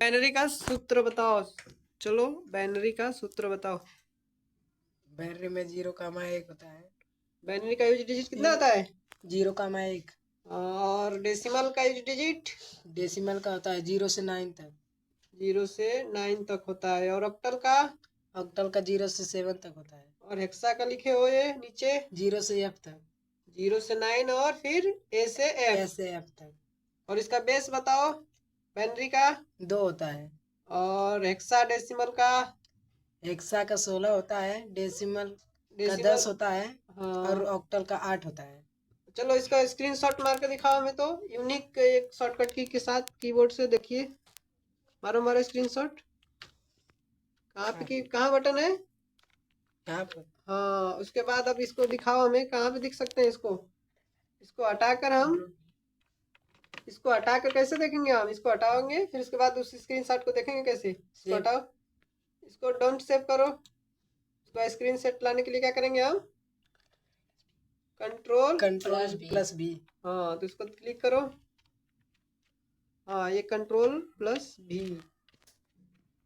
Binary का सूत्र बताओ। चलो बाइनरी का सूत्र बताओ। बाइनरी में 0,1 होता है। बाइनरी का यूज डिजिट कितना होता है? 0,1। और डेसिमल का यूज डिजिट? डेसिमल का होता है 0 से 9 तक। 0 से 9 तक होता है। और ऑक्टल का? ऑक्टल का 0 से 7 तक होता है। और हेक्सा का लिखे हो ये नीचे? 0 से F तक। 0 से 9 और फिर A से F। A से F तक। और इसका बेस बताओ बाइनरी का? 2 होता है। और हेक्सा डेसिमल का? हेक्सा का 16 होता है, डेसिमल का 10 होता है। हाँ। और ऑक्टल का 8 होता है। चलो इसका स्क्रीनशॉट मार के दिखाओ हमें तो, यूनिक एक शॉर्टकट की के साथ कीबोर्ड से। देखिए मारो स्क्रीनशॉट। कहाँ पे की कहाँ बटन है? यहाँ पर। हाँ, उसके बाद अब इसको दिखाओ हमें, कहाँ पे दिख सकते हैं इसको? इसको हटाकर कैसे देखेंगे हम? इसको हटाओगे फिर उसके बाद उस स्क्रीनशॉट को देखेंगे कैसे? इसको हटाओ, इसको डोंट सेव करो। इसको स्क्रीन शॉट लाने के लिए क्या करेंगे हम? Control plus B. हाँ, तो इसको क्लिक करो। हाँ, ये कंट्रोल प्लस भी।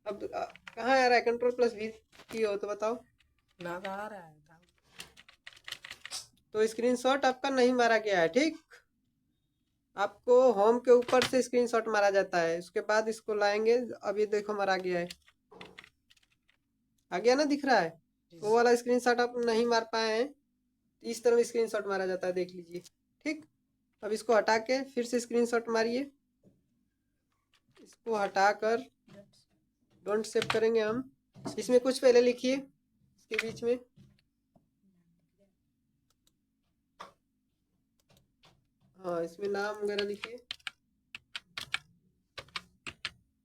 अब कहाँ आ रहा है कंट्रोल प्लस भी की हो तो बताओ। ना आ रहा है तो स्क्रीनशॉट आपका नहीं मारा गया है, ठीक। आपको होम के ऊपर से स्क्रीनशॉट मारा जाता है, उसके बाद इसको लाएंगे। अब ये देखो मारा गया है, आ गया ना, दिख रहा है। वो वाला स्क्रीनशॉट आप नहीं मार पाए हैं, इस तरह स्क्रीनशॉट मारा जाता है, देख लीजिए, ठीक। अब इसको हटा के फिर से स्क्रीनशॉट मारिए। इसको हटाकर डोंट सेव करेंगे हम। इसमें कुछ पहले लिखिए इसके बीच में। हाँ, इसमें नाम वगैरह लिखिए।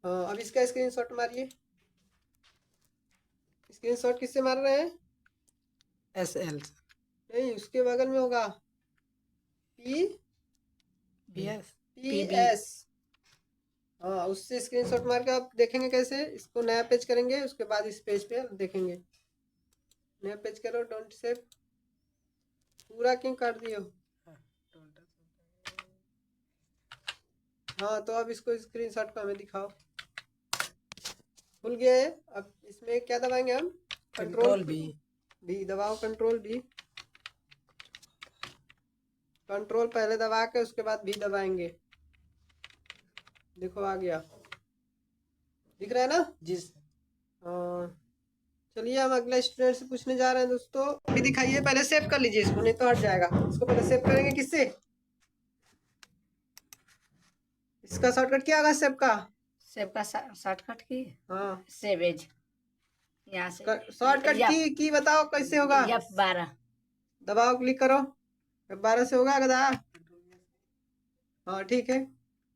हाँ, अब इसका स्क्रीनशॉट मारिए। स्क्रीनशॉट किससे मार रहे हैं? SL। नहीं, उसके बगल में होगा PS। हाँ, उससे स्क्रीनशॉट मार के आप देखेंगे कैसे। इसको नया पेज करेंगे, उसके बाद इस पेज पे देखेंगे। नया पेज करो, डोंट सेव। पूरा क्यों काट दिए हो? हाँ, तो अब इसको स्क्रीनशॉट को हमें दिखाओ। खुल गया है। अब इसमें क्या दबाएंगे हम? कंट्रोल भी दबाओ, कंट्रोल भी। कंट्रोल पहले दबा के उसके बाद भी दबाएंगे। देखो आ गया, दिख रहा है ना? जी। हाँ, चलिए हम अगले स्टूडेंट से पूछने जा रहे हैं दोस्तों। अभी दिखाइए, पहले सेव कर लीजिए इसको, नहीं तो हट जाएगा। इसको पहले सेव करेंगे किससे? इसका शॉर्टकट क्या होगा सेव का? शॉर्टकट की? हाँ, सेव एज। यहाँ से शॉर्टकट की बताओ कैसे होगा? F12 दबाओ, क्लिक करो। F12 से होगा गधा? हाँ, ठीक है,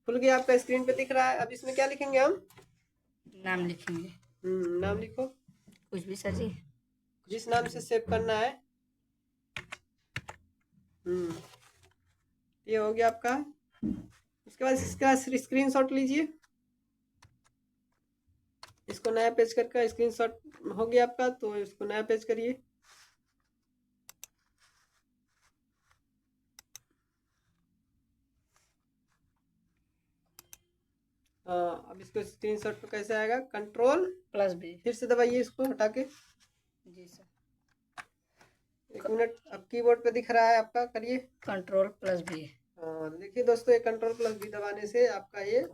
खुल गया आपका, स्क्रीन पे दिख रहा है। अब इसमें क्या लिखेंगे हम? नाम लिखेंगे। नाम लिखो, कुछ भी सर जी, जिस नाम से सेव करना है। ये हो गया आपका। उसके बाद इसका स्क्रीनशॉट लीजिए। इसको नया पेज करके स्क्रीनशॉट हो गया आपका, तो इसको नया पेज करिए। हाँ, अब इसको स्क्रीनशॉट पे कैसे आएगा? Control plus B. फिर से दबाइए इसको हटा के। जी सर। 1 मिनट, अब कीबोर्ड पे दिख रहा है आपका, करिए कंट्रोल प्लस बी। हाँ, देखिए दोस्तों, ये कंट्रोल प्लस बी दबाने से आपका ये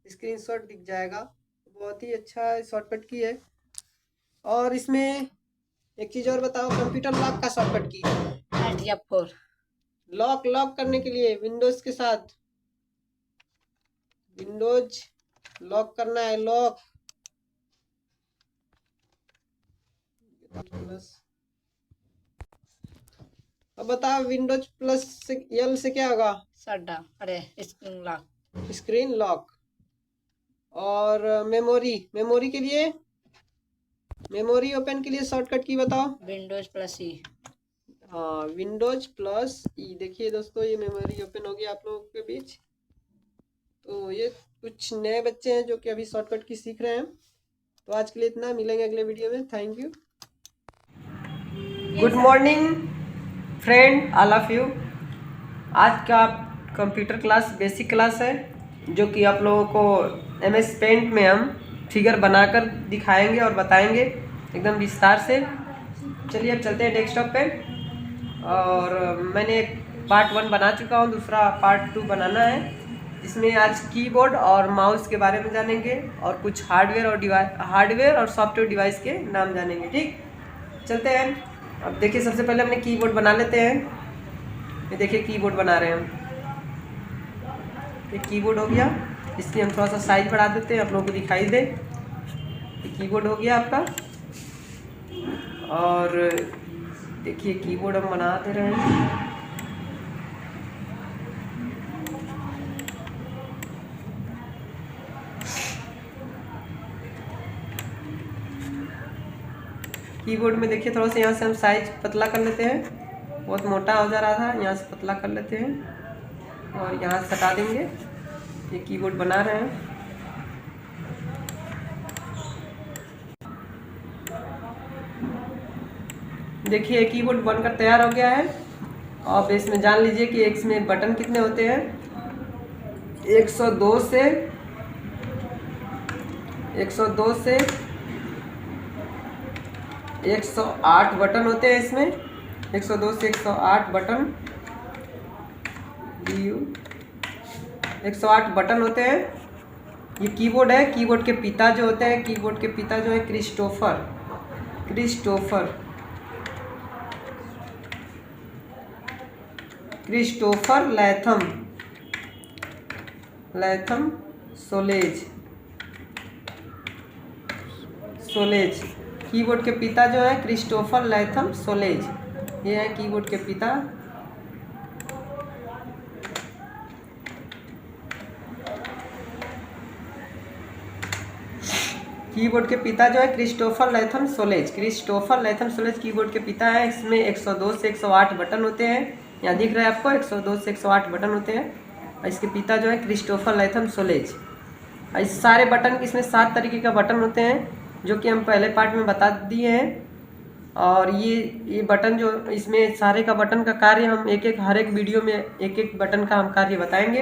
स्क्रीनशॉट दिख जाएगा। बहुत ही अच्छा शॉर्टकट की है। और इसमें एक चीज और बताओ, कंप्यूटर लॉक का शॉर्टकट की। F4। लॉक करने के लिए विंडोज के साथ, विंडोज लॉक करना है, लॉक प्लस। अब बताओ विंडोज प्लस से L से क्या होगा? Shut down. अरे स्क्रीन लॉक। Screen lock. और मेमोरी के लिए, मेमोरी ओपन के लिए शॉर्टकट की बताओ। विंडोज प्लस ई। हाँ, विंडोज प्लस ई। देखिए दोस्तों, ये मेमोरी ओपन होगी आप लोगों के बीच। तो ये कुछ नए बच्चे हैं जो कि अभी शॉर्टकट की सीख रहे हैं। तो आज के लिए इतना, मिलेंगे अगले वीडियो में। Thank you. Good morning friend, all of you. आज का कंप्यूटर क्लास बेसिक क्लास है, जो कि आप लोगों को MS पेंट में हम फिगर बनाकर दिखाएंगे और बताएंगे एकदम विस्तार से। चलिए अब चलते हैं डेस्कटॉप पे। और मैंने पार्ट 1 बना चुका हूँ, दूसरा पार्ट 2 बनाना है, जिसमें आज कीबोर्ड और माउस के बारे में जानेंगे और कुछ हार्डवेयर और सॉफ्टवेयर डिवाइस के नाम जानेंगे। ठीक, चलते हैं। अब देखिए सबसे पहले हमने कीबोर्ड बना लेते हैं। ये देखिए कीबोर्ड बना रहे हैं हम। ये कीबोर्ड हो गया, इसकी हम थोड़ा सा साइज बढ़ा देते हैं, आप लोगों को दिखाई दे। ये कीबोर्ड हो गया आपका। और देखिए कीबोर्ड हम बना दे रहे हैं। कीबोर्ड में देखिए थोड़ा सा यहाँ से हम साइज पतला कर लेते हैं, बहुत मोटा हो जा रहा था, यहाँ से पतला कर लेते हैं और यहाँ से हटा देंगे। ये कीबोर्ड बना रहे हैं। देखिए कीबोर्ड बनकर तैयार हो गया है। अब इसमें जान लीजिए कि इसमें बटन कितने होते हैं। 102 से 108 बटन होते हैं इसमें। 102 से 108 बटन 108 बटन होते हैं। ये कीबोर्ड है। कीबोर्ड के पिता जो होते हैं, कीबोर्ड के पिता जो है क्रिस्टोफर लैथम सोलेज। कीबोर्ड के पिता जो है क्रिस्टोफर लैथम सोलेज, ये है कीबोर्ड के पिता। कीबोर्ड के पिता जो है क्रिस्टोफर लैथम सोलेज कीबोर्ड के पिता है। इसमें 102 से 108 बटन होते हैं, यहाँ दिख रहा है आपको 102 से 108 बटन होते हैं। और इसके पिता जो है क्रिस्टोफर लैथम सोलेज। इस सारे बटन, इसमें 7 तरीके का बटन होते हैं जो कि हम पहले पार्ट में बता दिए हैं। और ये बटन जो इसमें सारे का बटन का कार्य हम हर एक वीडियो में एक बटन का हम कार्य बताएंगे।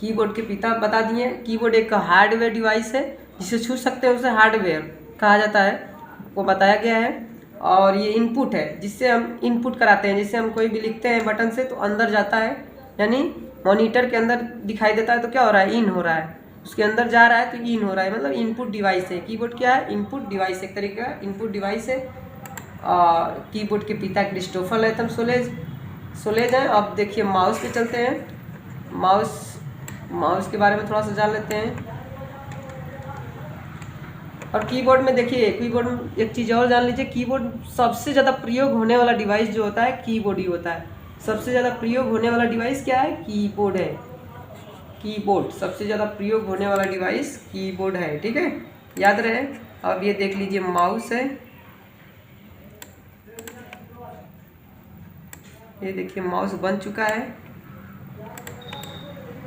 कीबोर्ड के पिता बता दिए। कीबोर्ड एक हार्डवेयर डिवाइस है, जिसे छू सकते हैं उसे हार्डवेयर कहा जाता है, वो बताया गया है। और ये इनपुट है, जिससे हम इनपुट कराते हैं। जिससे हम कोई भी लिखते हैं बटन से तो अंदर जाता है, यानी मॉनिटर के अंदर दिखाई देता है तो क्या हो रहा है, इन हो रहा है। उसके अंदर जा रहा है तो इन हो रहा है, मतलब इनपुट डिवाइस है। कीबोर्ड क्या है, इनपुट डिवाइस, एक तरीके का इनपुट डिवाइस है। कीबोर्ड के पिता क्रिस्टोफर लैथम सोलेज है। अब देखिए माउस पे चलते हैं। माउस के बारे में थोड़ा सा जान लेते हैं। और कीबोर्ड में देखिए, कीबोर्ड में एक चीज़ और जान लीजिए, कीबोर्ड सबसे ज़्यादा प्रयोग होने वाला डिवाइस जो होता है कीबोर्ड ही होता है। सबसे ज़्यादा प्रयोग होने वाला डिवाइस क्या है, कीबोर्ड है। कीबोर्ड सबसे ज़्यादा प्रयोग होने वाला डिवाइस कीबोर्ड है, ठीक है, याद रहे। अब ये देख लीजिए माउस है। ये देखिए माउस बन चुका है।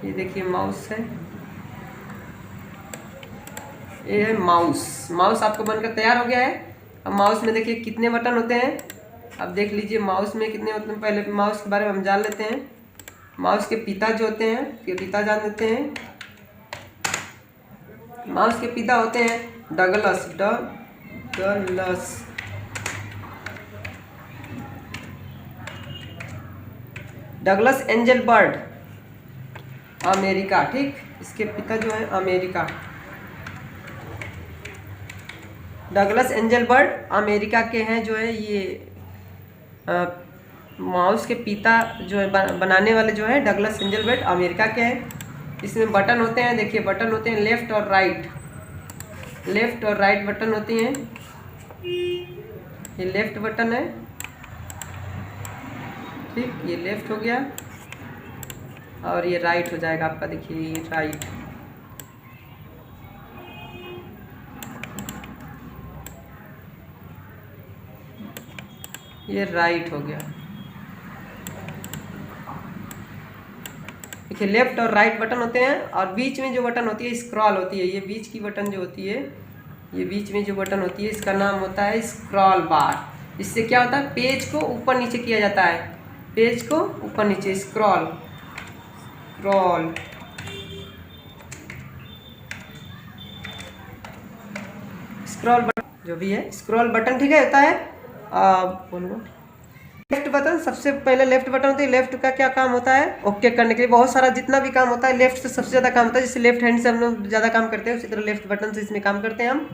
ये देखिए माउस है, ये है माउस आपको बनकर तैयार हो गया है। अब माउस में देखिए कितने बटन होते हैं। अब देख लीजिए माउस में कितने होते हैं। पहले माउस के बारे में हम जान लेते हैं। माउस के पिता जो होते हैं, के पिता जान लेते हैं। माउस के पिता होते हैं डगलस एंजलबर्ट, अमेरिका, ठीक। इसके पिता जो है अमेरिका, डगलस एंजलबर्ट अमेरिका के हैं जो है। ये माउस के पिता जो है बनाने वाले जो है डगलस एंजलबर्ट अमेरिका के हैं। इसमें बटन होते हैं, देखिए बटन होते हैं लेफ़्ट और राइट बटन होती हैं। ये लेफ़्ट बटन है, ठीक, ये लेफ़्ट हो गया। और ये राइट हो जाएगा आपका, देखिए ये राइट। ये राइट हो गया। देखिए लेफ्ट और राइट बटन होते हैं। और बीच में जो बटन होती है स्क्रॉल होती है। ये बीच की बटन जो होती है, ये बीच में जो बटन होती है इसका नाम होता है स्क्रॉल बार। इससे क्या होता है, पेज को ऊपर नीचे किया जाता है, पेज को ऊपर नीचे, स्क्रॉल। स्क्रॉल बटन जो भी है स्क्रॉल बटन, ठीक है, होता है बोलो लेफ्ट बटन। सबसे पहले लेफ्ट बटन होती है। लेफ्ट का क्या काम होता है? ओके करने के लिए। बहुत सारा जितना भी काम होता है लेफ्ट से सबसे ज़्यादा काम होता है। जैसे लेफ्ट हैंड से हम लोग ज़्यादा काम करते हैं, उसी तरह लेफ्ट बटन से इसमें काम करते हैं हम।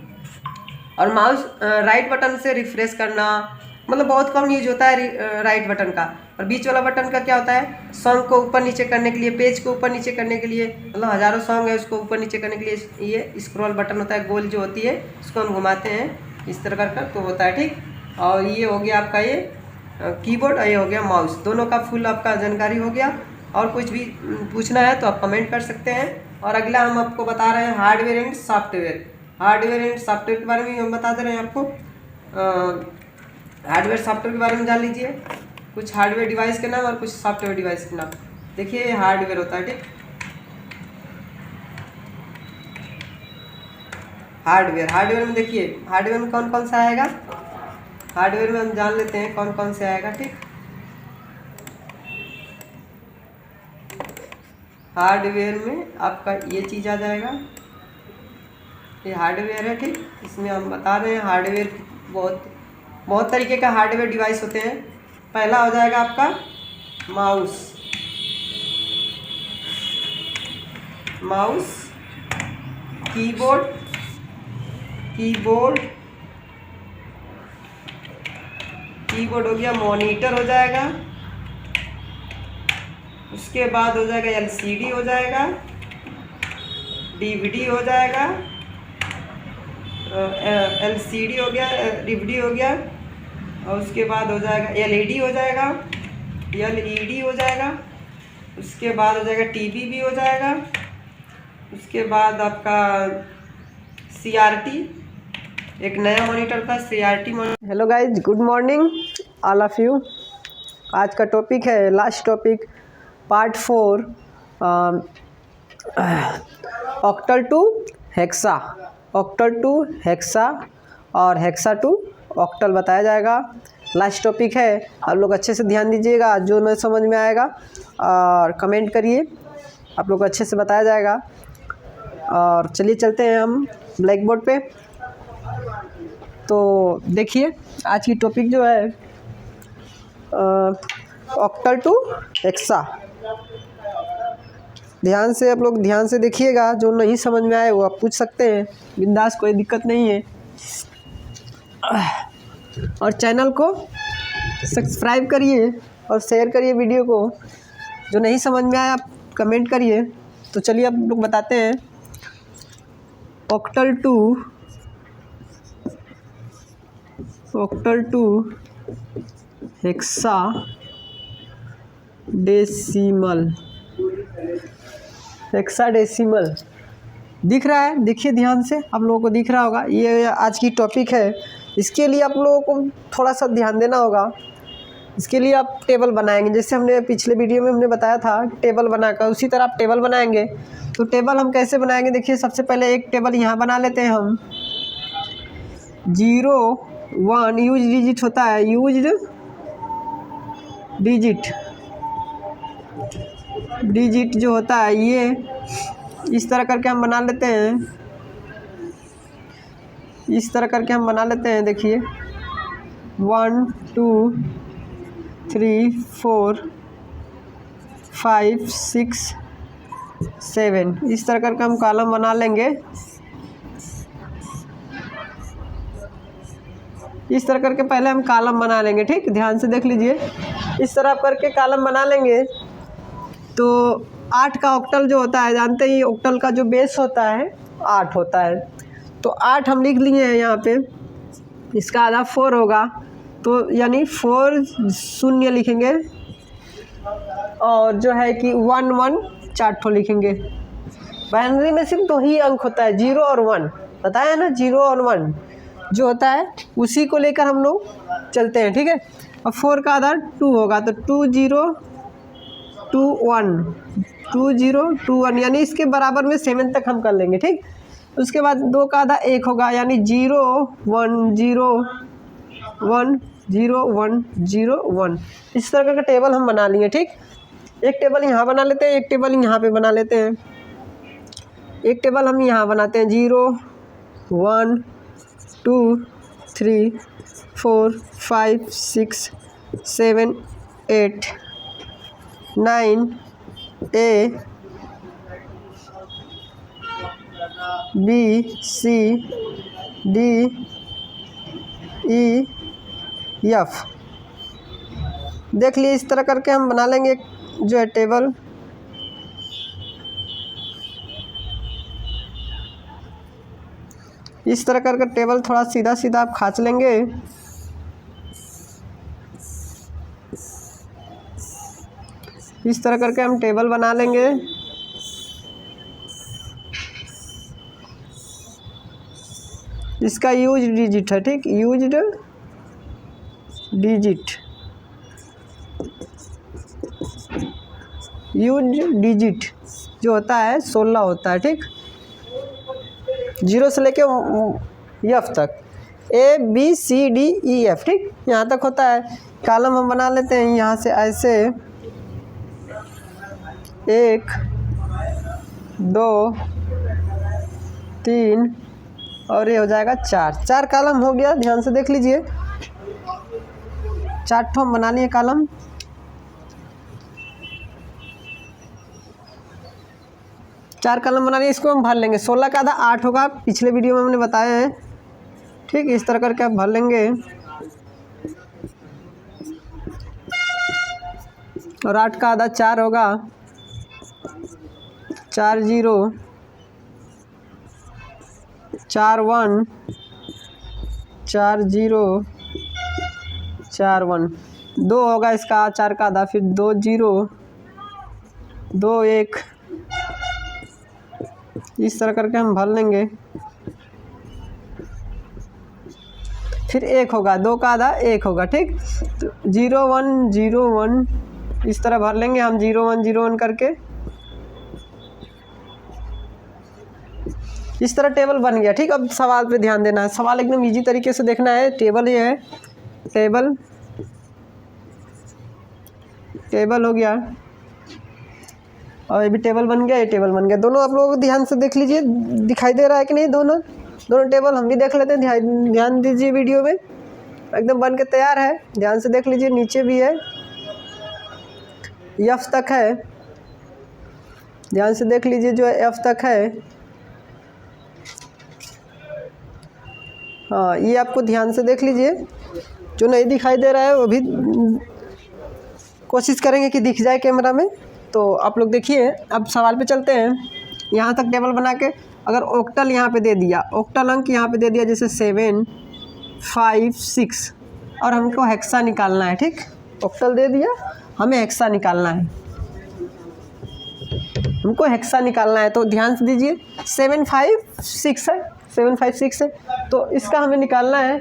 और माउस राइट बटन से रिफ्रेश करना, मतलब बहुत कम यूज होता है राइट बटन का। और बीच वाला बटन का क्या होता है? सॉन्ग को ऊपर नीचे करने के लिए, पेज को ऊपर नीचे करने के लिए, मतलब हज़ारों सॉन्ग है उसको ऊपर नीचे करने के लिए ये स्क्रॉल बटन होता है। गोल जो होती है उसको हम घुमाते हैं इस तरह कर तो होता है, ठीक। और ये हो गया आपका ये कीबोर्ड, और ये हो गया माउस। दोनों का फुल आपका जानकारी हो गया। और कुछ भी पूछना है तो आप कमेंट कर सकते हैं। और अगला हम आपको बता रहे हैं hardware and software. Hardware and software के बारे में हम बता दे रहे हैं आपको। हार्डवेयर सॉफ्टवेयर के बारे में जान लीजिए। कुछ हार्डवेयर डिवाइस के नाम और कुछ सॉफ्टवेयर डिवाइस के नाम। देखिए ये हार्डवेयर होता है, ठीक। हार्डवेयर में देखिए हार्डवेयर में कौन कौन सा आएगा। हार्डवेयर में हम जान लेते हैं कौन कौन से आएगा, ठीक। हार्डवेयर में आपका ये चीज़ आ जाएगा, ये हार्डवेयर है, ठीक। इसमें हम बता रहे हैं हार्डवेयर बहुत तरीके का हार्डवेयर डिवाइस होते हैं। पहला हो जाएगा आपका माउस, कीबोर्ड हो गया, मॉनिटर हो जाएगा, उसके बाद हो जाएगा एलसीडी हो जाएगा, डीवीडी हो जाएगा, एलसीडी हो गया, डीवीडी हो गया, और उसके बाद हो जाएगा एलईडी हो जाएगा, उसके बाद हो जाएगा टीवी भी हो जाएगा, उसके बाद आपका सीआरटी, एक नया मॉनिटर था CRT monitor. Hello guys, good morning all of you. आज का टॉपिक है last topic part 4 octal to hexa और हेक्सा टू ऑक्टल बताया जाएगा। लास्ट टॉपिक है, आप लोग अच्छे से ध्यान दीजिएगा। जो नहीं समझ में आएगा और कमेंट करिए, आप लोग अच्छे से बताया जाएगा। और चलिए चलते हैं हम ब्लैक बोर्ड पे। तो देखिए आज की टॉपिक जो है ऑक्टल टू हेक्सा। आप लोग ध्यान से देखिएगा। जो नहीं समझ में आए वो आप पूछ सकते हैं, बिंदास, कोई दिक्कत नहीं है। और चैनल को सब्सक्राइब करिए और शेयर करिए वीडियो को। जो नहीं समझ में आया आप कमेंट करिए। तो चलिए आप लोग बताते हैं ऑक्टल टू हेक्सा डेसिमल दिख रहा है? देखिए ध्यान से, आप लोगों को दिख रहा होगा। ये आज की टॉपिक है। इसके लिए आप लोगों को थोड़ा सा ध्यान देना होगा। इसके लिए आप टेबल बनाएंगे, जैसे हमने पिछले वीडियो में हमने बताया था टेबल बनाकर, उसी तरह आप टेबल बनाएंगे। तो टेबल हम कैसे बनाएंगे? देखिए सबसे पहले एक टेबल यहाँ बना लेते हैं हम। 0 1 यूज डिजिट होता है, यूज्ड डिजिट जो होता है ये इस तरह करके हम बना लेते हैं। देखिए 1 2 3 4 5 6 7 इस तरह करके हम कॉलम बना लेंगे। इस तरह करके पहले हम कॉलम बना लेंगे, ठीक। ध्यान से देख लीजिए, इस तरह करके कॉलम बना लेंगे। तो 8 का ऑक्टल जो होता है, जानते ही ऑक्टल का जो बेस होता है 8 होता है। तो 8 हम लिख लिए हैं यहाँ पे। इसका आधा 4 होगा, तो यानी 4 शून्य लिखेंगे। और जो है कि 1 1 4 ठो लिखेंगे। बाइनरी में सिर्फ 2 ही अंक होता है, 0 और 1, बताया ना। 0 और 1 जो होता है उसी को लेकर हम लोग चलते हैं, ठीक है। और 4 का आधा 2 होगा, तो 2 0 2 1 यानी इसके बराबर में 7 तक हम कर लेंगे, ठीक। उसके बाद 2 का आधा 1 होगा, यानी 0 1 0 1 0 1 0 1। इस तरह का टेबल हम बना लिए, ठीक। एक टेबल यहाँ बना लेते हैं, एक टेबल यहाँ पे बना लेते हैं। एक टेबल हम यहाँ बनाते हैं 0 1 2 3 4 5 6 7 8 9 A B C D E F। देख लिए, इस तरह करके हम बना लेंगे जो है टेबल। इस तरह करके टेबल थोड़ा सीधा सीधा आप खींच लेंगे। इस तरह करके हम टेबल बना लेंगे। इसका यूज डिजिट है, ठीक, यूज्ड डिजिट, यूज डिजिट जो होता है 16 होता है, ठीक, 0 से लेके F तक, A B C D E F, ठीक, यहाँ तक होता है। कॉलम हम बना लेते हैं यहाँ से ऐसे 1 2 3 और ये हो जाएगा 4 कॉलम हो गया। ध्यान से देख लीजिए, 4 ठो हम बना लिए कॉलम। चार कॉलम बना लिए, इसको हम भर लेंगे। 16 का आधा 8 होगा, पिछले वीडियो में हमने बताया है, ठीक। इस तरह करके आप भर लेंगे और 8 का आधा 4 होगा, 4 0 4 1 4 0 4 1 2 होगा इसका 4 का आधा, फिर 2 0 2 1, इस तरह करके हम भर लेंगे। फिर 1 होगा, 2 का आधा 1 होगा, ठीक। तो 0 1 0 1 इस तरह भर लेंगे हम 0 1 0 1 करके। इस तरह टेबल बन गया, ठीक। अब सवाल पे ध्यान देना है, सवाल एकदम इजी तरीके से देखना है। टेबल ये है, टेबल टेबल हो गया और ये भी टेबल बन गया, ये टेबल बन गया। दोनों आप लोग ध्यान से देख लीजिए, दिखाई दे रहा है कि नहीं, दोनों टेबल हम भी देख लेते हैं। ध्यान दीजिए, वीडियो में एकदम बन के तैयार है। ध्यान से देख लीजिए, नीचे भी है, F तक है। ध्यान से देख लीजिए, जो है F तक है। हाँ, ये आपको ध्यान से देख लीजिए, जो नहीं दिखाई दे रहा है वो भी कोशिश करेंगे कि दिख जाए कैमरा में। तो आप लोग देखिए, अब सवाल पे चलते हैं। यहाँ तक टेबल बना के अगर ऑक्टल यहाँ पे दे दिया, ऑक्टल अंक यहाँ पे दे दिया, जैसे 7 5 6, और हमको हेक्सा निकालना है, ठीक। ऑक्टल दे दिया, हमें हेक्सा निकालना है, हमको हेक्सा निकालना है। तो ध्यान से दीजिए, 7 5 6 है, 7 5 6 है, तो इसका हमें निकालना है।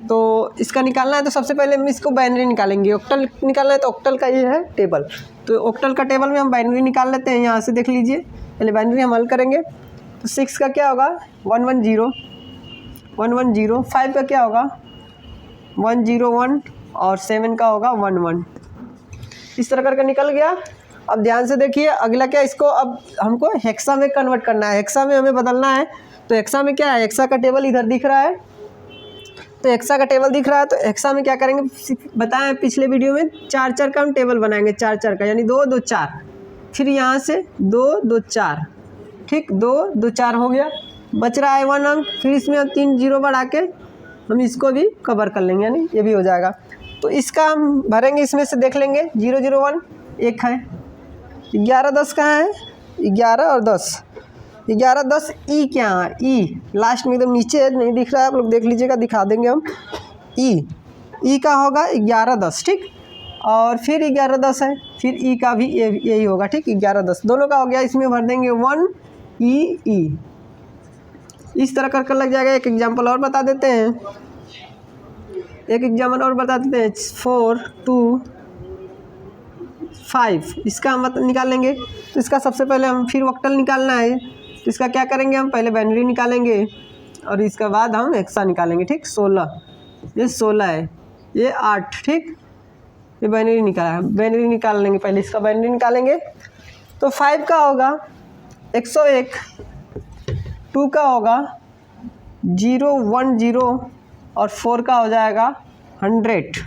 तो इसका निकालना है तो सबसे पहले हम इसको बाइनरी निकालेंगे। ऑक्टल निकालना है तो ऑक्टल का ये है टेबल, तो ऑक्टल का टेबल में हम बाइनरी निकाल लेते हैं। यहाँ से देख लीजिए, पहले बाइनरी हम हल करेंगे। तो 6 का क्या होगा 1 1 0 1 1 0, 5 का क्या होगा 1 0 1, और 7 का होगा 1 1। इस तरह करके निकल गया। अब ध्यान से देखिए, अगला क्या, इसको अब हमको हेक्सा में कन्वर्ट करना है, हेक्सा में हमें बदलना है। तो हेक्सा में क्या है, हेक्सा का टेबल इधर दिख रहा है, तो हेक्सा का टेबल दिख रहा है। तो हेक्सा में क्या करेंगे, बताएं पिछले वीडियो में, 4 4 का हम टेबल बनाएंगे, 4 4 का, यानी 2 2 4, फिर यहाँ से 2 2 4, ठीक, 2 2 4 हो गया। बच रहा है 1 अंक, फिर इसमें हम 3 0 बढ़ा के हम इसको भी कवर कर लेंगे, यानी ये भी हो जाएगा। तो इसका हम भरेंगे, इसमें से देख लेंगे 0 0 1 1 है, 11 10 कहाँ है, 11 और 10, 11 10 ई क्या है, ई लास्ट में एकदम नीचे है, नहीं दिख रहा है, आप लोग देख लीजिएगा, दिखा देंगे हम। ई का होगा 11 10, ठीक, और फिर 11 10 है, फिर ई का भी यही होगा, ठीक, 11 10 दोनों का हो गया। इसमें भर देंगे 1 ई, इस तरह कर लग जाएगा। एक एग्जाम्पल और बता देते हैं, एक एग्जाम्पल और बता देते हैं, 4 2 5, इसका हम निकाल लेंगे। तो इसका सबसे पहले हम फिर ऑक्टल निकालना है, तो इसका क्या करेंगे, हम पहले बाइनरी निकालेंगे और इसके बाद हम हेक्सा निकालेंगे, ठीक। 16, ये 16 है, ये 8, ठीक, ये बाइनरी निकाला है, बाइनरी निकाल लेंगे, पहले इसका बाइनरी निकालेंगे। तो 5 का होगा 101, 2 का होगा 0 1 0 और 4 का हो जाएगा 100।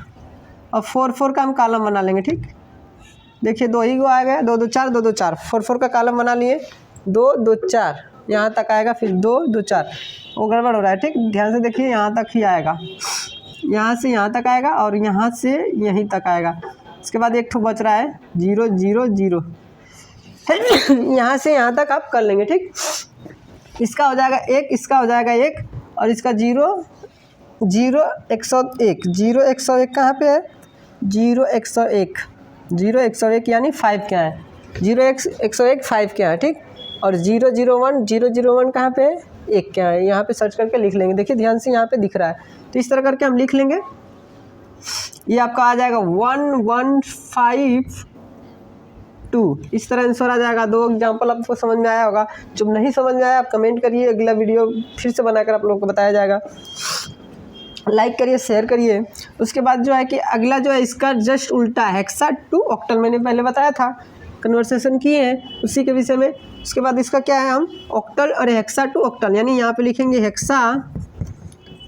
अब 4 4 का हम कॉलम बना लेंगे। ठीक, देखिए 2 ही को आएगा, 2 2 4 2 2 4, 4 4 का कॉलम बना लिए, 2 2 4 यहाँ तक आएगा, फिर 2 2 4, वो गड़बड़ हो रहा है। ठीक, ध्यान से देखिए, यहाँ तक ही आएगा, यहाँ से यहाँ तक आएगा और यहाँ से यहीं तक आएगा। इसके बाद एक ठो बच रहा है 0 0 0, यहाँ से यहाँ तक आप कर लेंगे। ठीक, इसका हो जाएगा 1, इसका हो जाएगा 1 और इसका 0 0 101, 0 101 कहाँ पे है, 0 101, 0 101 यानी 5 क्या है, 0 101 5 क्या है। ठीक, और 0 0 1 0 0 1 कहाँ पे है, 1 क्या है। यहाँ पे सर्च करके लिख लेंगे, देखिए ध्यान से यहाँ पे दिख रहा है, तो इस तरह करके हम लिख लेंगे। ये आपका आ जाएगा 1152, इस तरह आंसर आ जाएगा। 2 एग्जाम्पल आपको समझ में आया होगा, जब नहीं समझ में आया आप कमेंट करिए, अगला वीडियो फिर से बनाकर आप लोगों को बताया जाएगा। लाइक करिए, शेयर करिए। उसके बाद जो है कि अगला जो है इसका जस्ट उल्टा है, हेक्सा टू ऑक्टल, मैंने पहले बताया था, कन्वर्सेशन किए हैं उसी के विषय में। उसके बाद इसका क्या है, हम ऑक्टल और हेक्सा टू ऑक्टल, यानी यहाँ पे लिखेंगे hexa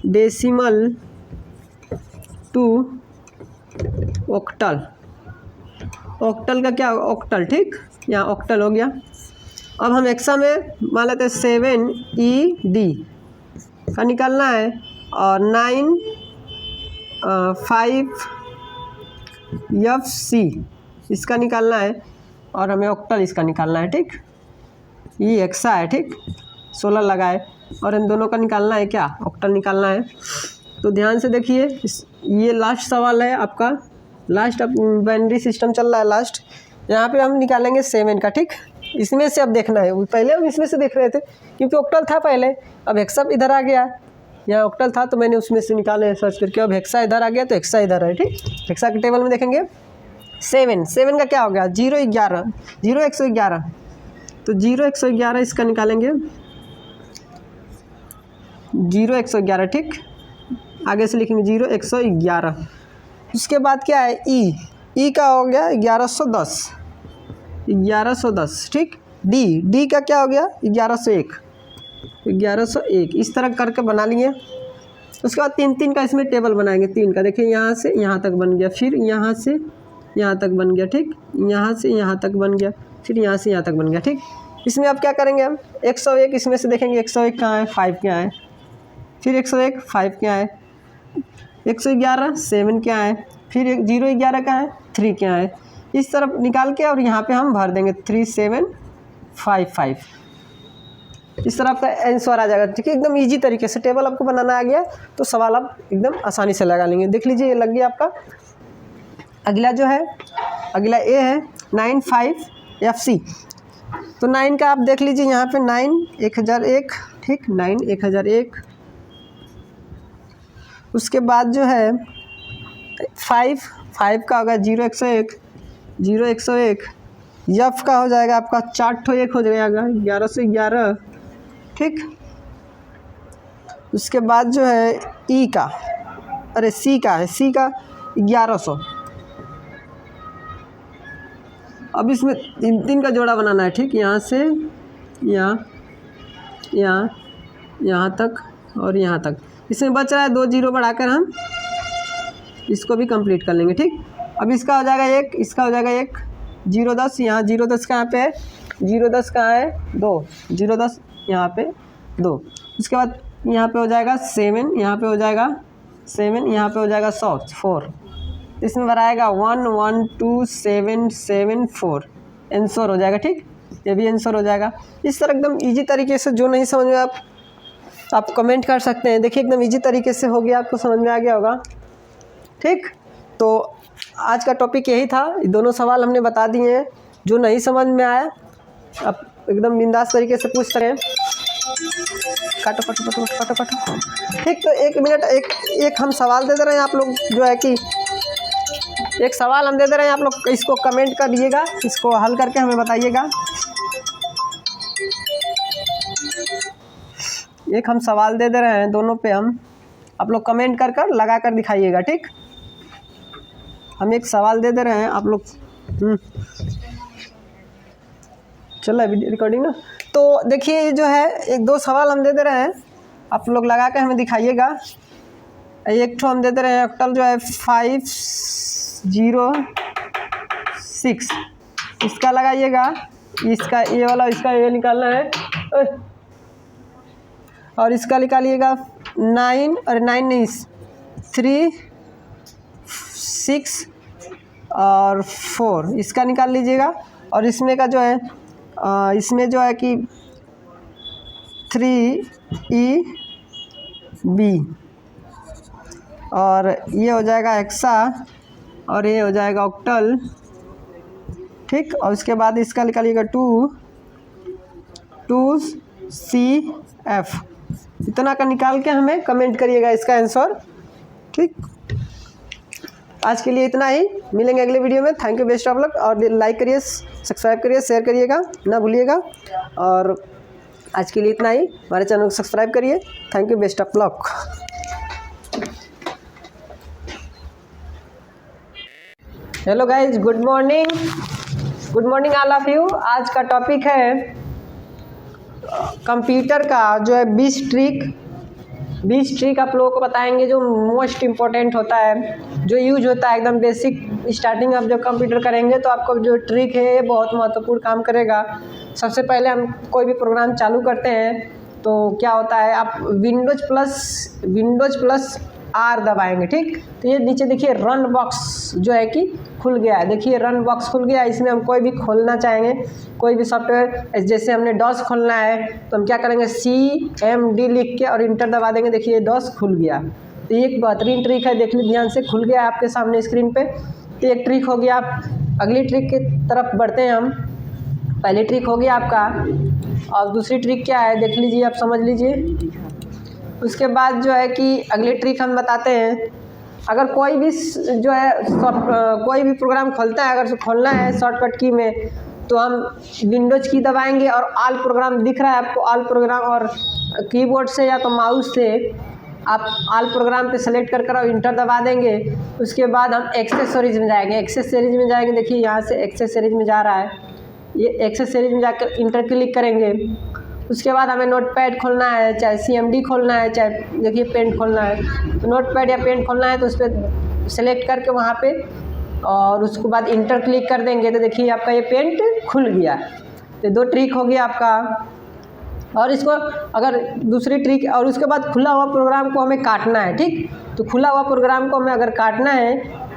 decimal to octal. Octal का क्या, ऑक्टल। ठीक, यहाँ ऑक्टल हो गया। अब हम हेक्सा में मान लेते हैं 7 ED का निकालना है और 9 5 FC इसका निकालना है और हमें ऑक्टल इसका निकालना है। ठीक, ये हेक्सा है। ठीक, 16 लगाए और इन दोनों का निकालना है क्या, ऑक्टल निकालना है। तो ध्यान से देखिए, ये लास्ट सवाल है आपका, लास्ट अब बाइनरी सिस्टम चल रहा है लास्ट। यहाँ पे हम निकालेंगे 7 का। ठीक, इसमें से अब देखना है, पहले हम इसमें से देख रहे थे क्योंकि ऑक्टल था पहले, अब हेक्सा इधर आ गया, यहाँ ऑक्टल था तो मैंने उसमें से निकाले सर्च करके, अब हेक्सा इधर आ गया तो हेक्सा इधर है। ठीक, हेक्सा के टेबल में देखेंगे 7 का क्या हो गया, 0 11, 0 111, तो 0 111 इसका निकालेंगे, 0 111। ठीक, आगे से लिखेंगे 0 111। उसके बाद क्या है, ई का हो गया 1110, 1110। ठीक, डी का क्या हो गया 1101, 1101, इस तरह करके बना लिए। उसके बाद 3 3 का इसमें टेबल बनाएंगे, 3 का देखिए यहाँ से यहाँ तक बन गया, फिर यहाँ से यहाँ तक बन गया। ठीक, यहाँ से यहाँ तक बन गया, फिर यहाँ से यहाँ तक बन गया। ठीक, इसमें अब क्या करेंगे हम 101, इसमें से देखेंगे 101 कहाँ है, 5 क्या है, फिर 101 5 क्या है, 111 7 क्या है, फिर 0 11 क्या है, 3 क्या है। इस तरफ निकाल के और यहाँ पे हम भर देंगे 3755, इस तरह आपका आंसर आ जाएगा। ठीक है, एकदम इजी तरीके से टेबल आपको बनाना आ गया तो सवाल आप एकदम आसानी से लगा लेंगे। देख लीजिए, ये लग गया आपका। अगला जो है, अगला ए है 9 5 FC, तो 9 का आप देख लीजिए, यहाँ पे 9 1001। ठीक, 9 1001। उसके बाद जो है 5 का होगा 0 101, 0 101। एफ का हो जाएगा आपका 4 ठो 1 हो जाएगा, 11 से 11। ठीक, उसके बाद जो है ई का, अरे सी का है, सी का 1100। अब इसमें 3 3 का जोड़ा बनाना है। ठीक, यहाँ से यहाँ यहाँ यहाँ तक और यहाँ तक, इसमें बच रहा है 2 0 बढ़ाकर हम इसको भी कंप्लीट कर लेंगे। ठीक, अब इसका हो जाएगा 1, इसका हो जाएगा 1, 0 10, यहाँ 0 10 कहाँ पे है, 0 10 कहाँ है, 2, 0 10 यहाँ पे 2। उसके बाद यहाँ पे हो जाएगा 7, यहाँ पे हो जाएगा 7, यहाँ पे हो जाएगा 4। इसमें बनाएगा 1 1 2 7 7 4, आंसर हो जाएगा। ठीक, ये भी आंसर हो जाएगा। इस तरह एकदम इजी तरीके से, जो नहीं समझ में आप कमेंट कर सकते हैं। देखिए एकदम इजी तरीके से हो गया, आपको समझ में आ गया होगा। ठीक, तो आज का टॉपिक यही था, दोनों सवाल हमने बता दिए हैं। जो नहीं समझ में आया आप एकदम बिंदास तरीके से पूछ सकते हैं। काटो काटो काटो काटो काटो। ठीक, तो 1 मिनट एक हम सवाल दे दे रहे हैं, आप लोग जो है कि एक सवाल हम दे दे रहे हैं, आप लोग इसको कमेंट कर दीजिएगा, इसको हल करके हमें बताइएगा। एक हम सवाल दे दे रहे हैं, दोनों पे हम आप लोग कमेंट कर कर लगा कर दिखाइएगा। ठीक, हम एक सवाल दे दे रहे हैं, आप लोग चल रहा है वीडियो रिकॉर्डिंग ना। तो देखिए जो है 1 2 सवाल हम दे दे रहे हैं, आप लोग लगा के हमें दिखाइएगा। एक ठो हम दे दे रहे हैं ऑक्टल जो है 506, इसका लगाइएगा, इसका ये वाला, इसका ये निकालना है और इसका निकालिएगा 9 और 9 नहीं 3 6 और 4, इसका निकाल लीजिएगा। और इसमें का जो है इसमें जो है कि 3EB और ये हो जाएगा हेक्सा और ये हो जाएगा ऑक्टल, ठीक। और उसके बाद इसका निकालिएगा 2CF, इतना का निकाल के हमें कमेंट करिएगा इसका आंसर, ठीक। आज के लिए इतना ही, मिलेंगे अगले वीडियो में। Thank you, best of luck. और लाइक करिए, सब्सक्राइब करिए, शेयर करिएगा ना भूलिएगा। और आज के लिए इतना ही, हमारे चैनल को सब्सक्राइब करिए। Thank you, best of luck. Hello guys, good morning all of you. आज का टॉपिक है कंप्यूटर का जो है 20 ट्रिक आप लोगों को बताएंगे जो मोस्ट इम्पोर्टेंट होता है, जो यूज होता है एकदम बेसिक। स्टार्टिंग आप जब कंप्यूटर करेंगे तो आपको जो ट्रिक है ये बहुत महत्वपूर्ण काम करेगा। सबसे पहले हम कोई भी प्रोग्राम चालू करते हैं तो क्या होता है, आप विंडोज प्लस R दबाएंगे, ठीक। तो ये नीचे देखिए रन बॉक्स जो है कि खुल गया है, देखिए रन बॉक्स खुल गया। इसमें हम कोई भी खोलना चाहेंगे, कोई भी सॉफ्टवेयर, जैसे हमने डॉस खोलना है तो हम क्या करेंगे, CMD लिख के और इंटर दबा देंगे, देखिए डॉस खुल गया। तो ये एक बेहतरीन ट्रिक है, देख लीजिए ध्यान से, खुल गया आपके सामने स्क्रीन पे। तो एक ट्रिक हो गया। अगली ट्रिक की तरफ बढ़ते हैं हम। पहली ट्रिक हो गया आपका, और दूसरी ट्रिक क्या है देख लीजिए, आप समझ लीजिए। उसके बाद जो है कि अगली ट्रिक हम बताते हैं। अगर कोई भी जो है कोई भी प्रोग्राम खोलता है, अगर खोलना है शॉर्टकट की में, तो हम विंडोज की दबाएंगे और ऑल प्रोग्राम दिख रहा है आपको, ऑल प्रोग्राम, और कीबोर्ड से या तो माउस से आप ऑल प्रोग्राम पे सेलेक्ट कर और इंटर दबा देंगे। उसके बाद हम एक्सेसरीज में जाएंगे। एक्सेसरीज में जाएंगे, देखिए यहाँ से एक्सेसरीज में जा रहा है, ये एक्सेसरीज में जाकर इंटर क्लिक करेंगे। उसके बाद हमें नोटपैड खोलना है, चाहे CMD खोलना है, चाहे देखिए पेंट खोलना है। तो नोटपैड या पेंट खोलना है तो उस पर सेलेक्ट करके वहाँ पे, और उसके बाद इंटर क्लिक कर देंगे तो देखिए आपका ये पेंट खुल गया। तो 2 ट्रिक हो गया आपका। और इसको अगर दूसरी ट्रिक, और उसके बाद खुला हुआ प्रोग्राम को हमें काटना है, ठीक। तो खुला हुआ प्रोग्राम को हमें अगर काटना है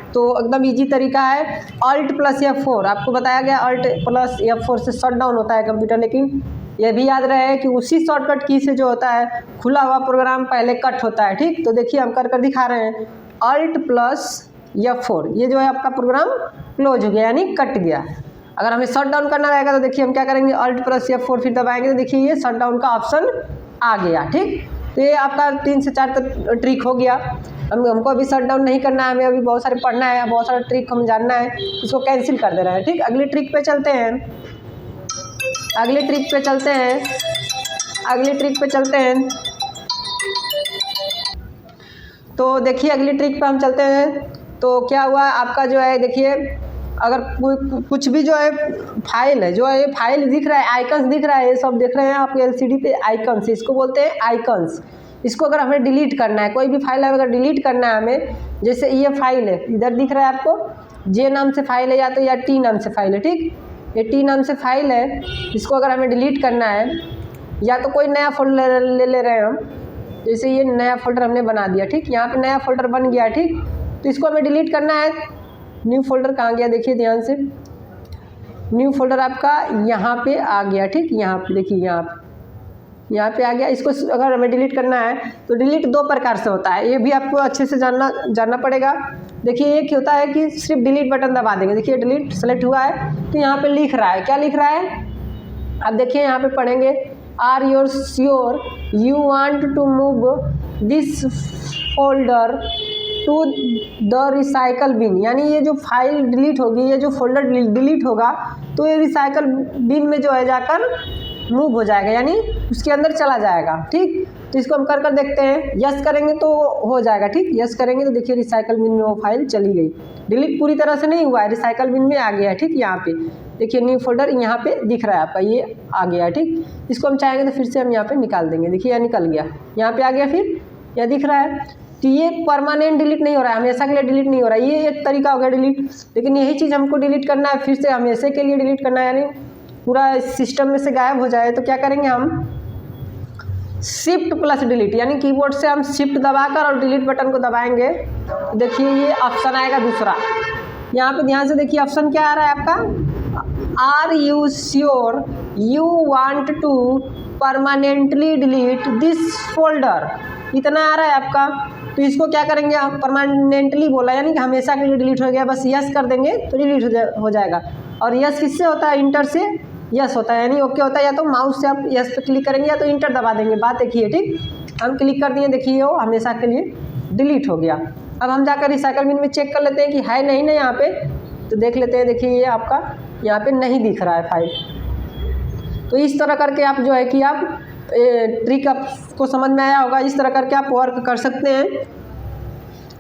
तो एकदम इजी तरीका है, Alt + F4। आपको बताया गया Alt + F4 से शट डाउन होता है कंप्यूटर, लेकिन यह भी याद रहे कि उसी शॉर्टकट की से जो होता है खुला हुआ प्रोग्राम पहले कट होता है, ठीक। तो देखिए हम कर दिखा रहे हैं, Alt + F4, ये जो है आपका प्रोग्राम क्लोज हो गया, यानी कट गया। अगर हमें शट डाउन करना रहेगा तो देखिए हम क्या करेंगे, Alt + F4 फिर दबाएंगे तो देखिए ये शट डाउन का ऑप्शन आ गया, ठीक। तो ये आपका 3 से 4 ट्रिक हो गया। हमको अभी शट डाउन नहीं करना है, हमें अभी बहुत सारे पढ़ना है, बहुत सारा ट्रिक हमें जानना है, इसको कैंसिल कर देना है, ठीक। अगली ट्रिक पे चलते हैं। अगली ट्रिक पे चलते हैं। तो देखिए अगली ट्रिक पे हम चलते हैं। तो क्या हुआ आपका जो है, देखिए अगर कुछ भी जो है फाइल है, जो है फाइल दिख रहा है, आइकन्स दिख रहा है, ये सब देख रहे हैं आप LCD पे, आइकन्स, इसको बोलते हैं आइकन्स। इसको अगर हमें डिलीट करना है, कोई भी फाइल अगर डिलीट करना है हमें, जैसे ये फाइल है, इधर दिख रहा है आपको, J नाम से फाइल है, या तो या T नाम से फाइल है, ठीक। ये T नाम से फाइल है, इसको अगर हमें डिलीट करना है, या तो कोई नया फोल्डर ले रहे हैं हम, जैसे ये नया फोल्डर हमने बना दिया, ठीक। यहाँ पे नया फोल्डर बन गया, ठीक। तो इसको हमें डिलीट करना है। न्यू फोल्डर कहाँ गया, देखिए ध्यान से, न्यू फोल्डर आपका यहाँ पे आ गया, ठीक। यहाँ पे देखिए, यहाँ पे आ गया। इसको अगर हमें डिलीट करना है तो डिलीट 2 प्रकार से होता है, ये भी आपको अच्छे से जानना पड़ेगा। देखिए एक होता है कि सिर्फ डिलीट बटन दबा देंगे, देखिए डिलीट सेलेक्ट हुआ है, तो यहाँ पे लिख रहा है, क्या लिख रहा है, अब देखिए यहाँ पे पढ़ेंगे, are you sure you want to move this folder to the recycle bin, यानी ये जो फाइल डिलीट होगी, ये जो फोल्डर डिलीट होगा तो ये रिसाइकल बिन में जो है जाकर मूव हो जाएगा, यानी उसके अंदर चला जाएगा। ठीक, तो इसको हम कर कर देखते हैं। यस करेंगे तो हो जाएगा। ठीक, यस करेंगे तो देखिए रिसाइकल बिन में वो फाइल चली गई। डिलीट पूरी तरह से नहीं हुआ है, रिसाइकल बिन में आ गया है। ठीक, यहाँ पे देखिए न्यू फोल्डर यहाँ पे दिख रहा है आपका, ये आ गया है। ठीक, इसको हम चाहेंगे तो फिर से हम यहाँ पे निकाल देंगे। देखिए यहाँ निकल गया, यहाँ पे आ गया, फिर यह दिख रहा है। तो ये परमानेंट डिलीट नहीं हो रहा है, हमेशा के लिए डिलीट नहीं हो रहा है। ये एक तरीका हो गया डिलीट, लेकिन यही चीज़ हमको डिलीट करना है, फिर से हमेशा के लिए डिलीट करना है, यानी पूरा सिस्टम में से गायब हो जाए। तो क्या करेंगे हम, शिफ्ट प्लस डिलीट, यानी कीबोर्ड से हम शिफ्ट दबाकर और डिलीट बटन को दबाएंगे। देखिए ये ऑप्शन आएगा दूसरा, यहाँ पे ध्यान से देखिए ऑप्शन क्या आ रहा है आपका, are you sure you want to permanently delete this folder, इतना आ रहा है आपका। तो इसको क्या करेंगे हम, परमानेंटली बोला यानी कि हमेशा के लिए डिलीट हो गया, बस यस कर देंगे तो डिलीट हो जाएगा। और यस किससे होता है, इंटर से यस होता है, यानी ओके होता है। या तो माउस से आप यस पे क्लिक करेंगे या तो इंटर दबा देंगे, बात एक ही है। ठीक, हम क्लिक कर दिए, देखिए वो हमेशा के लिए डिलीट हो गया। अब हम जाकर रिसाइकल बिन में चेक कर लेते हैं कि है नहीं ना यहाँ पे, तो देख लेते हैं। देखिए ये आपका यहाँ पे नहीं दिख रहा है फाइल। तो इस तरह करके आप जो है कि आप ट्रिक आपको समझ में आया होगा, इस तरह करके आप वर्क कर सकते हैं।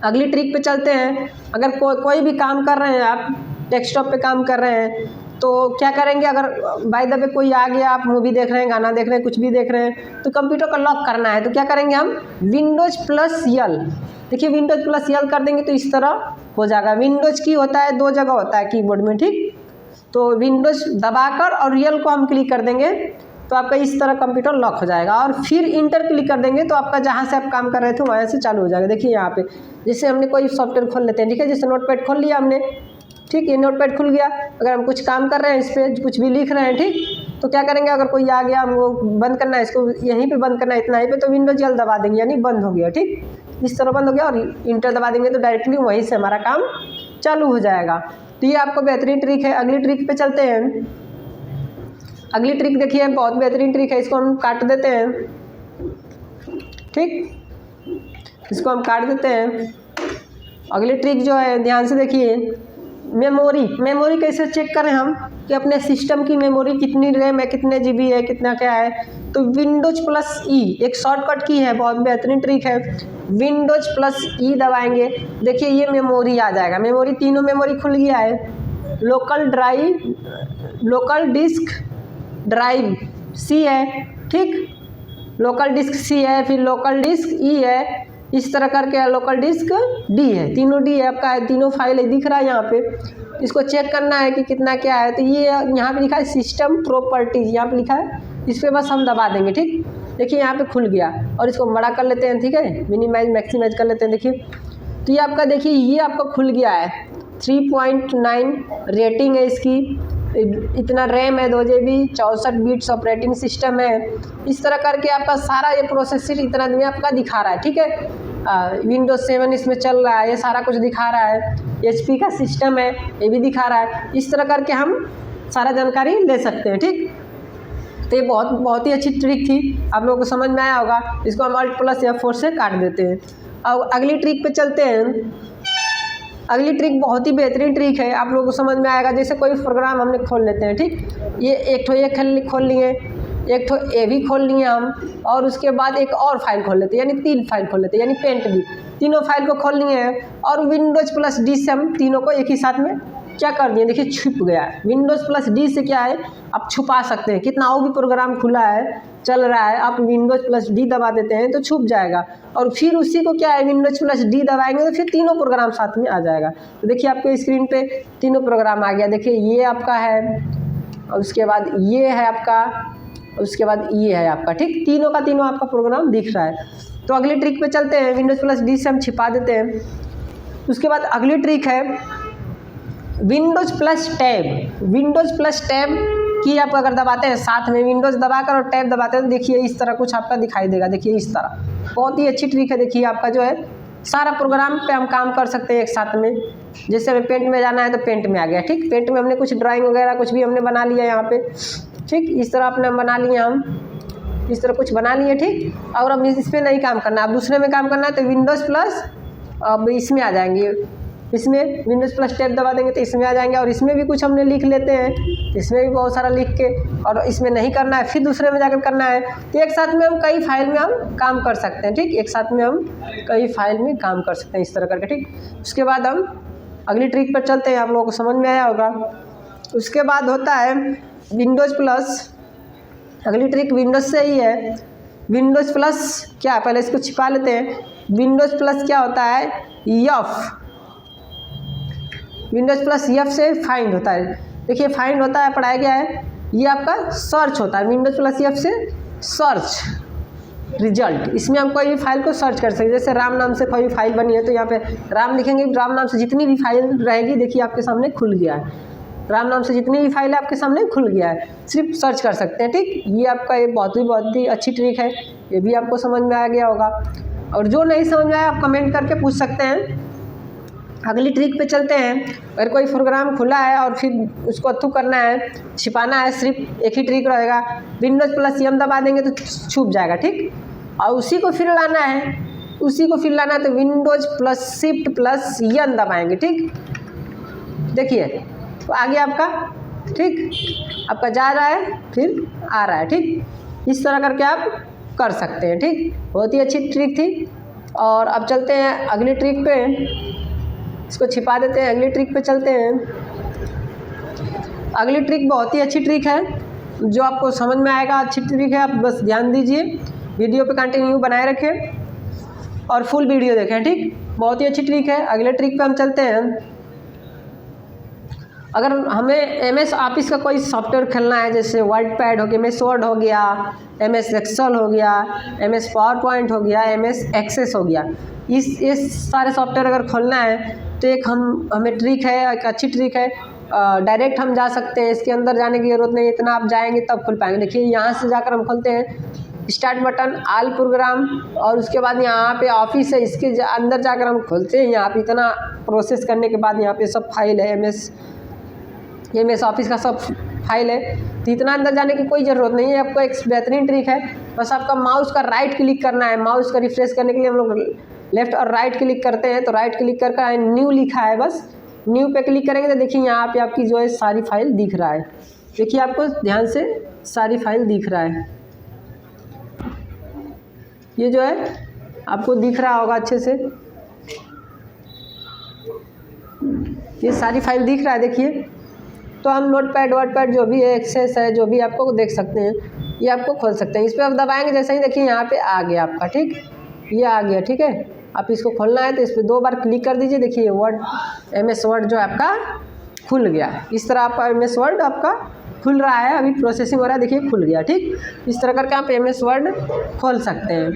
अगली ट्रिक पे चलते हैं। अगर कोई भी काम कर रहे हैं आप, डेस्कटॉप पे काम कर रहे हैं, तो क्या करेंगे, अगर बाय द वे कोई आ गया, आप मूवी देख रहे हैं, गाना देख रहे हैं, कुछ भी देख रहे हैं, तो कंप्यूटर को लॉक करना है, तो क्या करेंगे हम, विंडोज प्लस यल, देखिए विंडोज प्लस यल कर देंगे तो इस तरह हो जाएगा। विंडोज की होता है 2 जगह होता है कीबोर्ड में। ठीक, तो विंडोज दबाकर और यल को हम क्लिक कर देंगे तो आपका इस तरह कंप्यूटर लॉक हो जाएगा। और फिर इंटर क्लिक कर देंगे तो आपका जहाँ से आप काम कर रहे थे वहाँ से चालू हो जाएगा। देखिए यहाँ पे जैसे हमने कोई सॉफ्टवेयर खोल लेते हैं, ठीक है, जैसे नोटपैड खोल लिया हमने, ठीक, ये नोटपैड खुल गया। अगर हम कुछ काम कर रहे हैं, इस पर कुछ भी लिख रहे हैं, ठीक, तो क्या करेंगे, अगर कोई आ गया, हमको बंद करना है, इसको यहीं पे बंद करना है, इतना ही पे, तो विंडोज यल दबा देंगे, यानी बंद हो गया। ठीक, इस तरह बंद हो गया। और इंटर दबा देंगे तो डायरेक्टली वहीं से हमारा काम चालू हो जाएगा। तो ये आपको बेहतरीन ट्रिक है। अगली ट्रिक पे चलते हैं। अगली ट्रिक देखिए, बहुत बेहतरीन ट्रिक है, इसको हम काट देते हैं। ठीक, इसको हम काट देते हैं। अगली ट्रिक जो है ध्यान से देखिए, मेमोरी कैसे चेक करें हम कि अपने सिस्टम की मेमोरी कितनी रैम है, कितने जीबी है, कितना क्या है। तो विंडोज प्लस ई एक शॉर्टकट की है, बहुत बेहतरीन ट्रिक है। विंडोज प्लस ई दबाएंगे, देखिए ये मेमोरी आ जाएगा। मेमोरी तीनों मेमोरी खुल गया है। लोकल डिस्क ड्राइव सी है, ठीक, लोकल डिस्क सी है, फिर लोकल डिस्क ई है, इस तरह करके लोकल डिस्क डी है, तीनों डी है आपका है, तीनों फाइल है, दिख रहा है यहाँ पे। इसको चेक करना है कि कितना क्या है, तो ये यहाँ पे लिखा है सिस्टम प्रॉपर्टीज, यहाँ पे लिखा है, इस पर बस हम दबा देंगे। ठीक, देखिए यहाँ पे खुल गया। और इसको बड़ा कर लेते हैं, ठीक है, मिनिमाइज मैक्सिमाइज कर लेते हैं। देखिए तो ये आपका, देखिए ये आपका खुल गया है। 3.9 रेटिंग है इसकी, इतना रैम है, 2 GB, 64 बिट्स ऑपरेटिंग सिस्टम है। इस तरह करके आपका सारा ये प्रोसेसर इतना में आपका दिखा रहा है। ठीक है, विंडोज 7 इसमें चल रहा है, ये सारा कुछ दिखा रहा है। HP का सिस्टम है, ये भी दिखा रहा है। इस तरह करके हम सारा जानकारी ले सकते हैं। ठीक, तो ये बहुत ही अच्छी ट्रिक थी, आप लोगों को समझ में आया होगा। इसको हम Alt + F4 से काट देते हैं। अब अगली ट्रिक पे चलते हैं। अगली ट्रिक बहुत ही बेहतरीन ट्रिक है, आप लोगों को समझ में आएगा। जैसे कोई प्रोग्राम हमने खोल लेते हैं, ठीक, ये एक ठो ये खोल लिए, एक ठो ए भी खोल लिए हम, और उसके बाद एक और फाइल खोल लेते हैं, यानी 3 फाइल खोल लेते हैं, यानी पेंट भी, तीनों फाइल को खोल लिए हैं। और विंडोज प्लस डी से हम तीनों को एक ही साथ में क्या कर दिए, देखिए छुप गया है। विंडोज प्लस डी से क्या है, आप छुपा सकते हैं, कितना वो भी प्रोग्राम खुला है, चल रहा है, आप विंडोज प्लस डी दबा देते हैं तो छुप जाएगा। और फिर उसी को क्या है, विंडोज प्लस डी दबाएंगे तो फिर तीनों प्रोग्राम साथ में आ जाएगा। तो देखिए आपके स्क्रीन पे तीनों प्रोग्राम आ गया। देखिए ये आपका है, और उसके बाद ये है आपका, उसके बाद ये है आपका। ठीक, तीनों का तीनों आपका प्रोग्राम दिख रहा है। तो अगली ट्रिक पे चलते हैं। विंडोज प्लस डी से हम छिपा देते हैं। उसके बाद अगली ट्रिक है Windows plus tab. Windows plus tab की आप अगर दबाते हैं, साथ में विंडोज दबाकर और टैब दबाते हैं, तो देखिए इस तरह कुछ आपका दिखाई देगा। देखिए इस तरह, बहुत ही अच्छी ट्रिक है। देखिए आपका जो है सारा प्रोग्राम पे हम काम कर सकते हैं एक साथ में। जैसे हमें पेंट में जाना है तो पेंट में आ गया। ठीक, पेंट में हमने कुछ ड्राइंग वगैरह कुछ भी हमने बना लिया यहाँ पे। ठीक, इस तरह अपने बना लिया, हम इस तरह कुछ बना लिए। ठीक, और अब इस पर नहीं काम करना, अब दूसरे में काम करना है तो विंडोज प्लस, अब इसमें आ जाएंगे इसमें विंडोज़ प्लस टैब दबा देंगे तो इसमें आ जाएंगे, और इसमें भी कुछ हमने लिख लेते हैं, इसमें भी बहुत सारा लिख के, और इसमें नहीं करना है फिर दूसरे में जाकर करना है। तो एक साथ में हम कई फाइल में हम काम कर सकते हैं, ठीक, एक साथ में हम कई फाइल में काम कर सकते हैं इस तरह करके, ठीक। उसके बाद हम अगली ट्रिक पर चलते हैं, आप लोगों को समझ में आया होगा। उसके बाद होता है विंडोज़ प्लस, अगली ट्रिक विंडोज़ से ही है। विंडोज़ प्लस क्या, पहले इसको छिपा लेते हैं। विंडोज़ प्लस क्या होता है, एफ, विंडोज़ प्लस एफ से फाइंड होता है। देखिए फाइंड होता है, पढ़ाया गया है, ये आपका सर्च होता है। विंडोज़ प्लस एफ से सर्च रिजल्ट, इसमें हम कोई भी फाइल को सर्च कर सकते हैं। जैसे राम नाम से कोई फाइल बनी है तो यहाँ पे राम लिखेंगे, राम नाम से जितनी भी फाइल रहेगी देखिए आपके सामने खुल गया है, राम नाम से जितनी भी फाइल है आपके सामने खुल गया है, सिर्फ सर्च कर सकते हैं, ठीक। ये आपका ये बहुत ही अच्छी ट्रिक है, ये भी आपको समझ में आ गया होगा। और जो नहीं समझ में आया आप कमेंट करके पूछ सकते हैं। अगली ट्रिक पे चलते हैं। अगर कोई प्रोग्राम खुला है और फिर उसको अथू करना है, छिपाना है, सिर्फ एक ही ट्रिक रहेगा, विंडोज़ प्लस एम दबा देंगे तो छुप जाएगा, ठीक। और उसी को फिर लाना है, तो Windows plus shift plus N दबाएंगे, ठीक। देखिए तो आ गया आपका, ठीक, आपका जा रहा है फिर आ रहा है, ठीक। इस तरह करके आप कर सकते हैं, ठीक। बहुत ही अच्छी ट्रिक थी। और अब चलते हैं अगली ट्रिक पे, इसको छिपा देते हैं, अगली ट्रिक पे चलते हैं। अगली ट्रिक बहुत ही अच्छी ट्रिक है, जो आपको समझ में आएगा, अच्छी ट्रिक है, आप बस ध्यान दीजिए, वीडियो पे कंटिन्यू बनाए रखें और फुल वीडियो देखें, ठीक। बहुत ही अच्छी ट्रिक है। अगले ट्रिक पे हम चलते हैं। अगर हमें MS ऑफिस का कोई सॉफ्टवेयर खेलना है, जैसे वर्ड पैड हो गया, MS वर्ड हो गया, MS एक्सेल हो गया, MS पावर पॉइंट हो गया, MS एक्सेस हो गया, इस सारे सॉफ्टवेयर अगर खोलना है तो एक हमें ट्रिक है, एक अच्छी ट्रिक है। डायरेक्ट हम जा सकते हैं, इसके अंदर जाने की ज़रूरत नहीं, इतना आप जाएंगे तब खुल पाएंगे। देखिए यहाँ से जाकर हम खोलते हैं, स्टार्ट बटन, ऑल प्रोग्राम, और उसके बाद यहाँ पे ऑफिस है, इसके अंदर जाकर हम खोलते हैं। यहाँ पे इतना प्रोसेस करने के बाद यहाँ पे सब फाइल है, MS ऑफिस का सब फाइल है, तो इतना अंदर जाने की कोई ज़रूरत नहीं है। आपको एक बेहतरीन ट्रिक है, बस आपका माउस का राइट क्लिक करना है। माउस का रिफ्रेश करने के लिए हम लोग लेफ्ट और राइट क्लिक करते हैं, तो राइट क्लिक करके न्यू लिखा है, बस न्यू पे क्लिक करेंगे तो देखिए यहाँ पे आपकी जो है सारी फाइल दिख रहा है। देखिए आपको ध्यान से सारी फाइल दिख रहा है, ये जो है आपको दिख रहा होगा अच्छे से, ये सारी फाइल दिख रहा है। देखिए तो हम नोटपैड वर्डपैड जो भी है, एक्सेस है, जो भी आपको देख सकते हैं, ये आपको खोल सकते हैं। इस पर आप दबाएंगे, जैसे ही देखिए यहाँ पे आ गया आपका, ठीक, ये आ गया, ठीक है। आप इसको खोलना है तो इस पर 2 बार क्लिक कर दीजिए, देखिए वर्ड MS वर्ड जो आपका खुल गया। इस तरह आपका MS वर्ड आपका खुल रहा है, अभी प्रोसेसिंग हो रहा है, देखिए खुल गया, ठीक। इस तरह करके आप MS वर्ड खोल सकते हैं।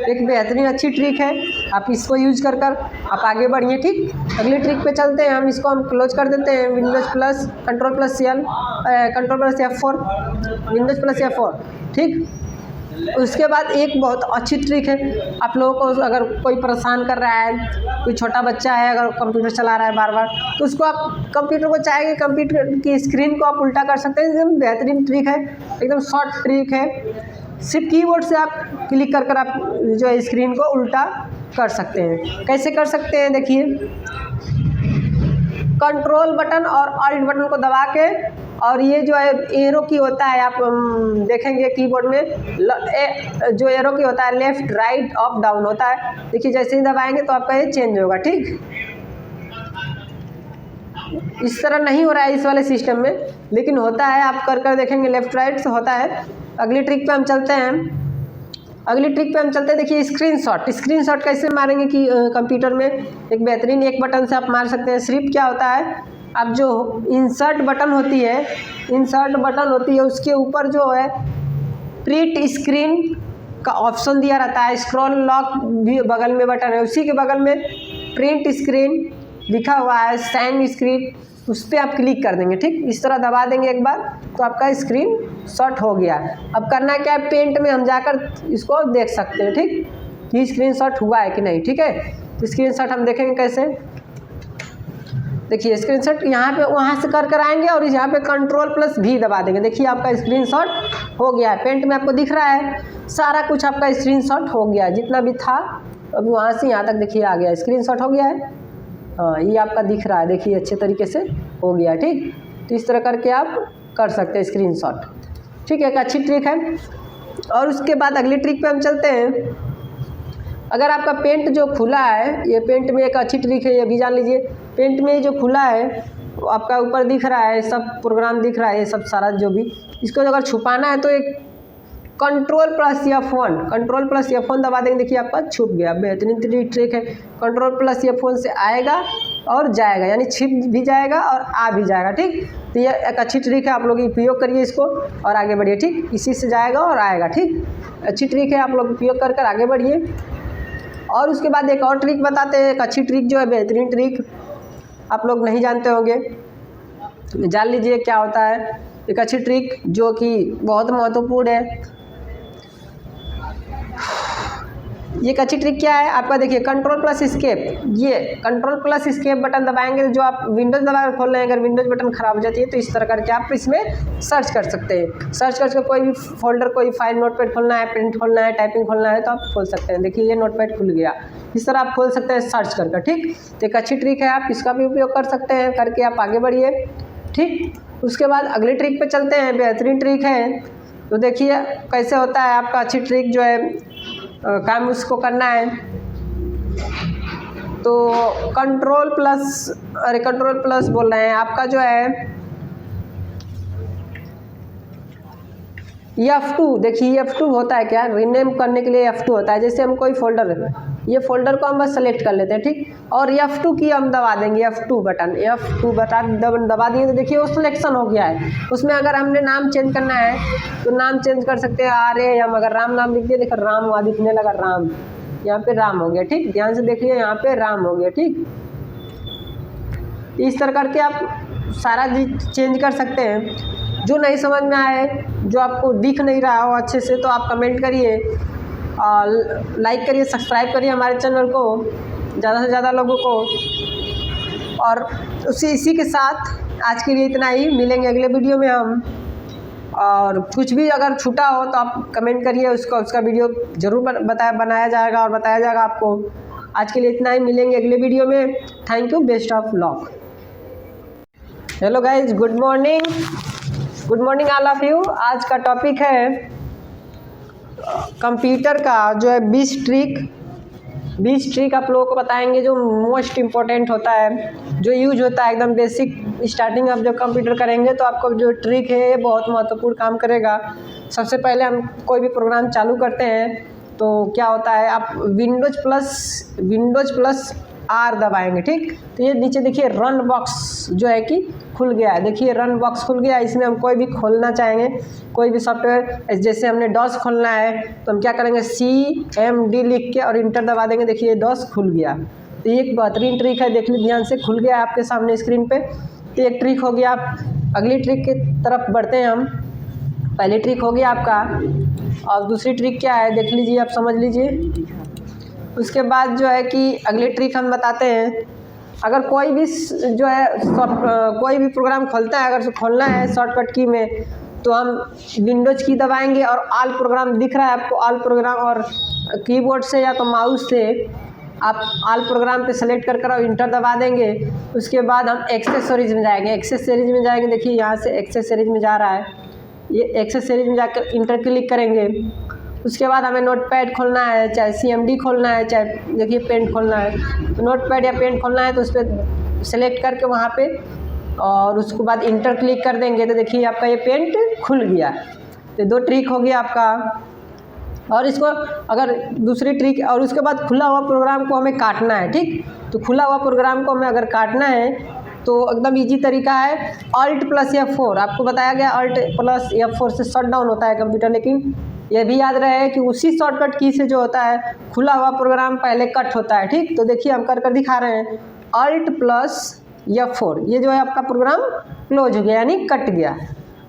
एक बेहतरीन अच्छी ट्रिक है, आप इसको यूज कर आप आगे बढ़िए, ठीक। अगली ट्रिक पे चलते हैं हम, इसको हम क्लोज कर देते हैं। Windows plus control plus F4, Windows plus F4, ठीक। उसके बाद एक बहुत अच्छी ट्रिक है, आप लोगों को अगर कोई परेशान कर रहा है, कोई छोटा बच्चा है अगर कंप्यूटर चला रहा है बार बार, तो उसको आप कंप्यूटर को चाहेंगे, कंप्यूटर की स्क्रीन को आप उल्टा कर सकते हैं। एकदम बेहतरीन ट्रिक है, एकदम शॉर्ट ट्रिक है, सिर्फ कीबोर्ड से आप क्लिक कर आप जो है स्क्रीन को उल्टा कर सकते हैं। कैसे कर सकते हैं, देखिए कंट्रोल बटन और ऑल्ट बटन को दबा के, और ये जो है एरो की होता है, आप देखेंगे कीबोर्ड में जो एरो की होता है लेफ्ट राइट अप डाउन होता है, देखिए जैसे ही दबाएंगे तो आपका ये चेंज होगा, ठीक। इस तरह नहीं हो रहा है इस वाले सिस्टम में, लेकिन होता है, आप कर देखेंगे लेफ्ट राइट से होता है। अगली ट्रिक पे हम चलते हैं। देखिए स्क्रीनशॉट कैसे मारेंगे कि कंप्यूटर में एक बेहतरीन एक बटन से आप मार सकते हैं। सिर्फ क्या होता है, अब जो इंसर्ट बटन होती है उसके ऊपर जो है प्रिंट स्क्रीन का ऑप्शन दिया रहता है, स्क्रॉल लॉक भी बगल में बटन है, उसी के बगल में प्रिंट स्क्रीन लिखा हुआ है, साइन स्क्रीन, उस पर आप क्लिक कर देंगे, ठीक। इस तरह दबा देंगे एक बार तो आपका स्क्रीन शॉट हो गया। अब करना क्या है, पेंट में हम जाकर इसको देख सकते हैं, ठीक, कि स्क्रीन शॉट हुआ है कि नहीं, ठीक है। तो स्क्रीन शॉट हम देखेंगे कैसे, देखिए स्क्रीन शॉट यहाँ पे वहाँ से कर आएंगे और यहाँ पे Ctrl+V दबा देंगे, देखिए आपका स्क्रीन शॉट हो गया है। पेंट में आपको दिख रहा है सारा कुछ आपका स्क्रीन शॉट हो गया है, जितना भी था अभी वहाँ से यहाँ तक देखिए आ गया, स्क्रीन शॉट हो गया है। हाँ ये आपका दिख रहा है, देखिए अच्छे तरीके से हो गया। ठीक, तो इस तरह करके आप कर सकते हैं स्क्रीनशॉट। ठीक है, एक अच्छी ट्रिक है। और उसके बाद अगली ट्रिक पे हम चलते हैं। अगर आपका पेंट जो खुला है, ये पेंट में एक अच्छी ट्रिक है, ये भी जान लीजिए। पेंट में जो खुला है आपका ऊपर दिख रहा है, सब प्रोग्राम दिख रहा है, ये सब सारा जो भी, इसको अगर छुपाना है तो एक Ctrl+F1, Ctrl+F1 दबा देंगे, देखिए आपका छुप गया। बेहतरीन ट्रिक है। Ctrl+F1 से आएगा और जाएगा, यानी छिप भी जाएगा और आ भी जाएगा। ठीक, तो ये एक अच्छी ट्रिक है, आप लोग उपयोग करिए इसको और आगे बढ़िए। ठीक, इसी से जाएगा और आएगा। ठीक, अच्छी ट्रिक है, आप लोग उपयोग कर कर आगे बढ़िए। और उसके बाद एक और ट्रिक बताते हैं, एक अच्छी ट्रिक जो है, बेहतरीन ट्रिक, आप लोग नहीं जानते होंगे, जान लीजिए क्या होता है। एक अच्छी ट्रिक जो कि बहुत महत्वपूर्ण है। ये एक अच्छी ट्रिक क्या है आपका, देखिए Ctrl+Escape, ये Ctrl+Escape बटन दबाएंगे, जो आप विंडोज़ दबा कर खोल रहे हैं, अगर विंडोज़ बटन ख़राब हो जाती है तो इस तरह करके आप इसमें सर्च कर सकते हैं। सर्च करके कोई भी फोल्डर, कोई फाइल, नोटपैड खोलना है, प्रिंट खोलना है, टाइपिंग खोलना है तो आप खोल सकते हैं। देखिए ये नोटपैड खुल गया, इस तरह आप खोल सकते हैं सर्च करके। ठीक, तो एक अच्छी ट्रिक है, आप इसका भी उपयोग कर सकते हैं, करके आप आगे बढ़िए। ठीक, उसके बाद अगली ट्रिक पे चलते हैं, बेहतरीन ट्रिक है। तो देखिए कैसे होता है आपका अच्छी ट्रिक जो है, काम उसको करना है तो Ctrl+ बोल रहे हैं, आपका जो है F2, देखिए F2 होता है क्या, रीनेम करने के लिए F2 होता है। जैसे हम कोई फोल्डर, ये फोल्डर को हम बस सेलेक्ट कर लेते हैं। ठीक, और F2 की हम दबा देंगे, F2 बटन दबा दिए तो देखिए वो सिलेक्शन हो गया है। उसमें अगर हमने नाम चेंज करना है तो नाम चेंज कर सकते हैं, हम अगर राम नाम लिख दिए, देखो राम वहाँ दिखने लगा, राम, यहाँ पे राम हो गया। ठीक, ध्यान से देखिए यहाँ पे राम हो गया। ठीक, इस तरह करके आप सारा चीज चेंज कर सकते हैं। जो नहीं समझ में आए, जो आपको दिख नहीं रहा हो अच्छे से, तो आप कमेंट करिए, लाइक करिए, सब्सक्राइब करिए हमारे चैनल को ज़्यादा से ज़्यादा लोगों को। और इसी के साथ आज के लिए इतना ही, मिलेंगे अगले वीडियो में हम। और कुछ भी अगर छूटा हो तो आप कमेंट करिए, उसका वीडियो ज़रूर बनाया जाएगा और बताया जाएगा आपको। आज के लिए इतना ही, मिलेंगे अगले वीडियो में। Thank you, best of luck. Hello guys, good morning all of you. आज का टॉपिक है कंप्यूटर का जो है 20 ट्रिक आप लोगों को बताएंगे, जो मोस्ट इम्पोर्टेंट होता है, जो यूज होता है एकदम बेसिक। स्टार्टिंग आप जब कंप्यूटर करेंगे तो आपको जो ट्रिक है बहुत महत्वपूर्ण काम करेगा। सबसे पहले हम कोई भी प्रोग्राम चालू करते हैं तो क्या होता है, आप विंडोज प्लस R दबाएंगे। ठीक, तो ये नीचे देखिए रन बॉक्स जो है कि खुल गया है। देखिए रन बॉक्स खुल गया, इसमें हम कोई भी खोलना चाहेंगे, कोई भी सॉफ्टवेयर, जैसे हमने डॉस खोलना है तो हम क्या करेंगे, CMD लिख के और इंटर दबा देंगे, देखिए डॉस खुल गया। तो ये एक बेहतरीन ट्रिक है, देख लीजिए ध्यान से, खुल गया आपके सामने स्क्रीन पे। तो एक ट्रिक हो गया। आप अगली ट्रिक की तरफ बढ़ते हैं हम। पहली ट्रिक हो गया आपका, और दूसरी ट्रिक क्या है देख लीजिए, आप समझ लीजिए। उसके बाद जो है कि अगली ट्रिक हम बताते हैं। अगर कोई भी जो है कोई भी प्रोग्राम खोलता है, अगर खोलना है शॉर्टकट की में, तो हम विंडोज की दबाएंगे और ऑल प्रोग्राम दिख रहा है आपको, ऑल प्रोग्राम, और कीबोर्ड से या तो माउस से आप ऑल प्रोग्राम पे सेलेक्ट कर और इंटर दबा देंगे। उसके बाद हम एक्सेसरीज में जाएंगे, देखिए यहाँ से एक्सेसरीज में जा रहा है, ये एक्सेसरीज में जाकर इंटर क्लिक करेंगे। उसके बाद हमें नोटपैड खोलना है, चाहे CMD खोलना है, चाहे देखिए पेंट खोलना है, तो नोटपैड या पेंट खोलना है तो उस पर सेलेक्ट करके वहाँ पे, और उसके बाद इंटर क्लिक कर देंगे तो देखिए आपका ये पेंट खुल गया। तो 2 ट्रिक हो गया आपका। और इसको अगर दूसरी ट्रिक, और उसके बाद खुला हुआ प्रोग्राम को हमें काटना है। ठीक, तो खुला हुआ प्रोग्राम को हमें अगर काटना है तो एकदम इजी तरीका है, Alt+F4, आपको बताया गया Alt+F4 से शट डाउन होता है कंप्यूटर। लेकिन ये भी याद रहे कि उसी शॉर्टकट की से जो होता है खुला हुआ प्रोग्राम पहले कट होता है। ठीक, तो देखिए हम कर दिखा रहे हैं, Alt+F4, ये जो है आपका प्रोग्राम क्लोज हो गया, यानी कट गया।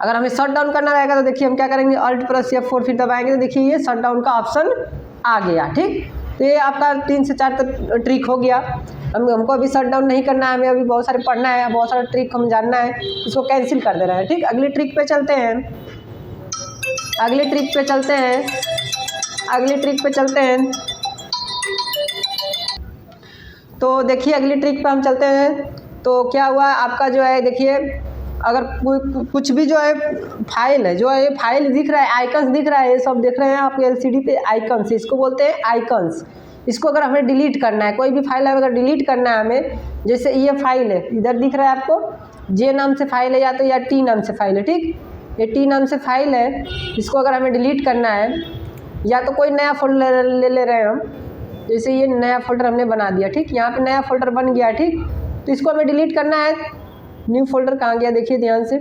अगर हमें शट डाउन करना रहेगा तो देखिए हम क्या करेंगे, Alt+F4 फिर दबाएंगे तो देखिए ये शट डाउन का ऑप्शन आ गया। ठीक, तो ये आपका 3 से 4 ट्रिक हो गया। हमको अभी शट डाउन नहीं करना है, हमें अभी बहुत सारे पढ़ना है, बहुत सारा ट्रिक हमें जानना है, इसको कैंसिल कर देना है। ठीक, अगली ट्रिक पे चलते हैं। तो देखिए अगली ट्रिक पे हम चलते हैं। तो क्या हुआ आपका जो है, देखिए अगर कुछ भी जो है फाइल है, जो है फाइल दिख रहा है, आइकन्स दिख रहा है, ये सब देख रहे हैं आप एलसीडी पे आइकन्स, इसको बोलते हैं आइकन्स। इसको अगर हमें डिलीट करना है, कोई भी फाइल अगर डिलीट करना है हमें, जैसे ये फाइल है, इधर दिख रहा है आपको जे नाम से फाइल है या तो या टी नाम से फाइल है, ठीक, ये टी नाम से फाइल है। इसको अगर हमें डिलीट करना है या तो कोई नया फोल्डर ले रहे हैं हम, जैसे ये नया फोल्डर हमने बना दिया, ठीक, यहाँ पे नया फोल्डर बन गया, ठीक। तो इसको हमें डिलीट करना है। न्यू फोल्डर कहाँ गया, देखिए ध्यान से,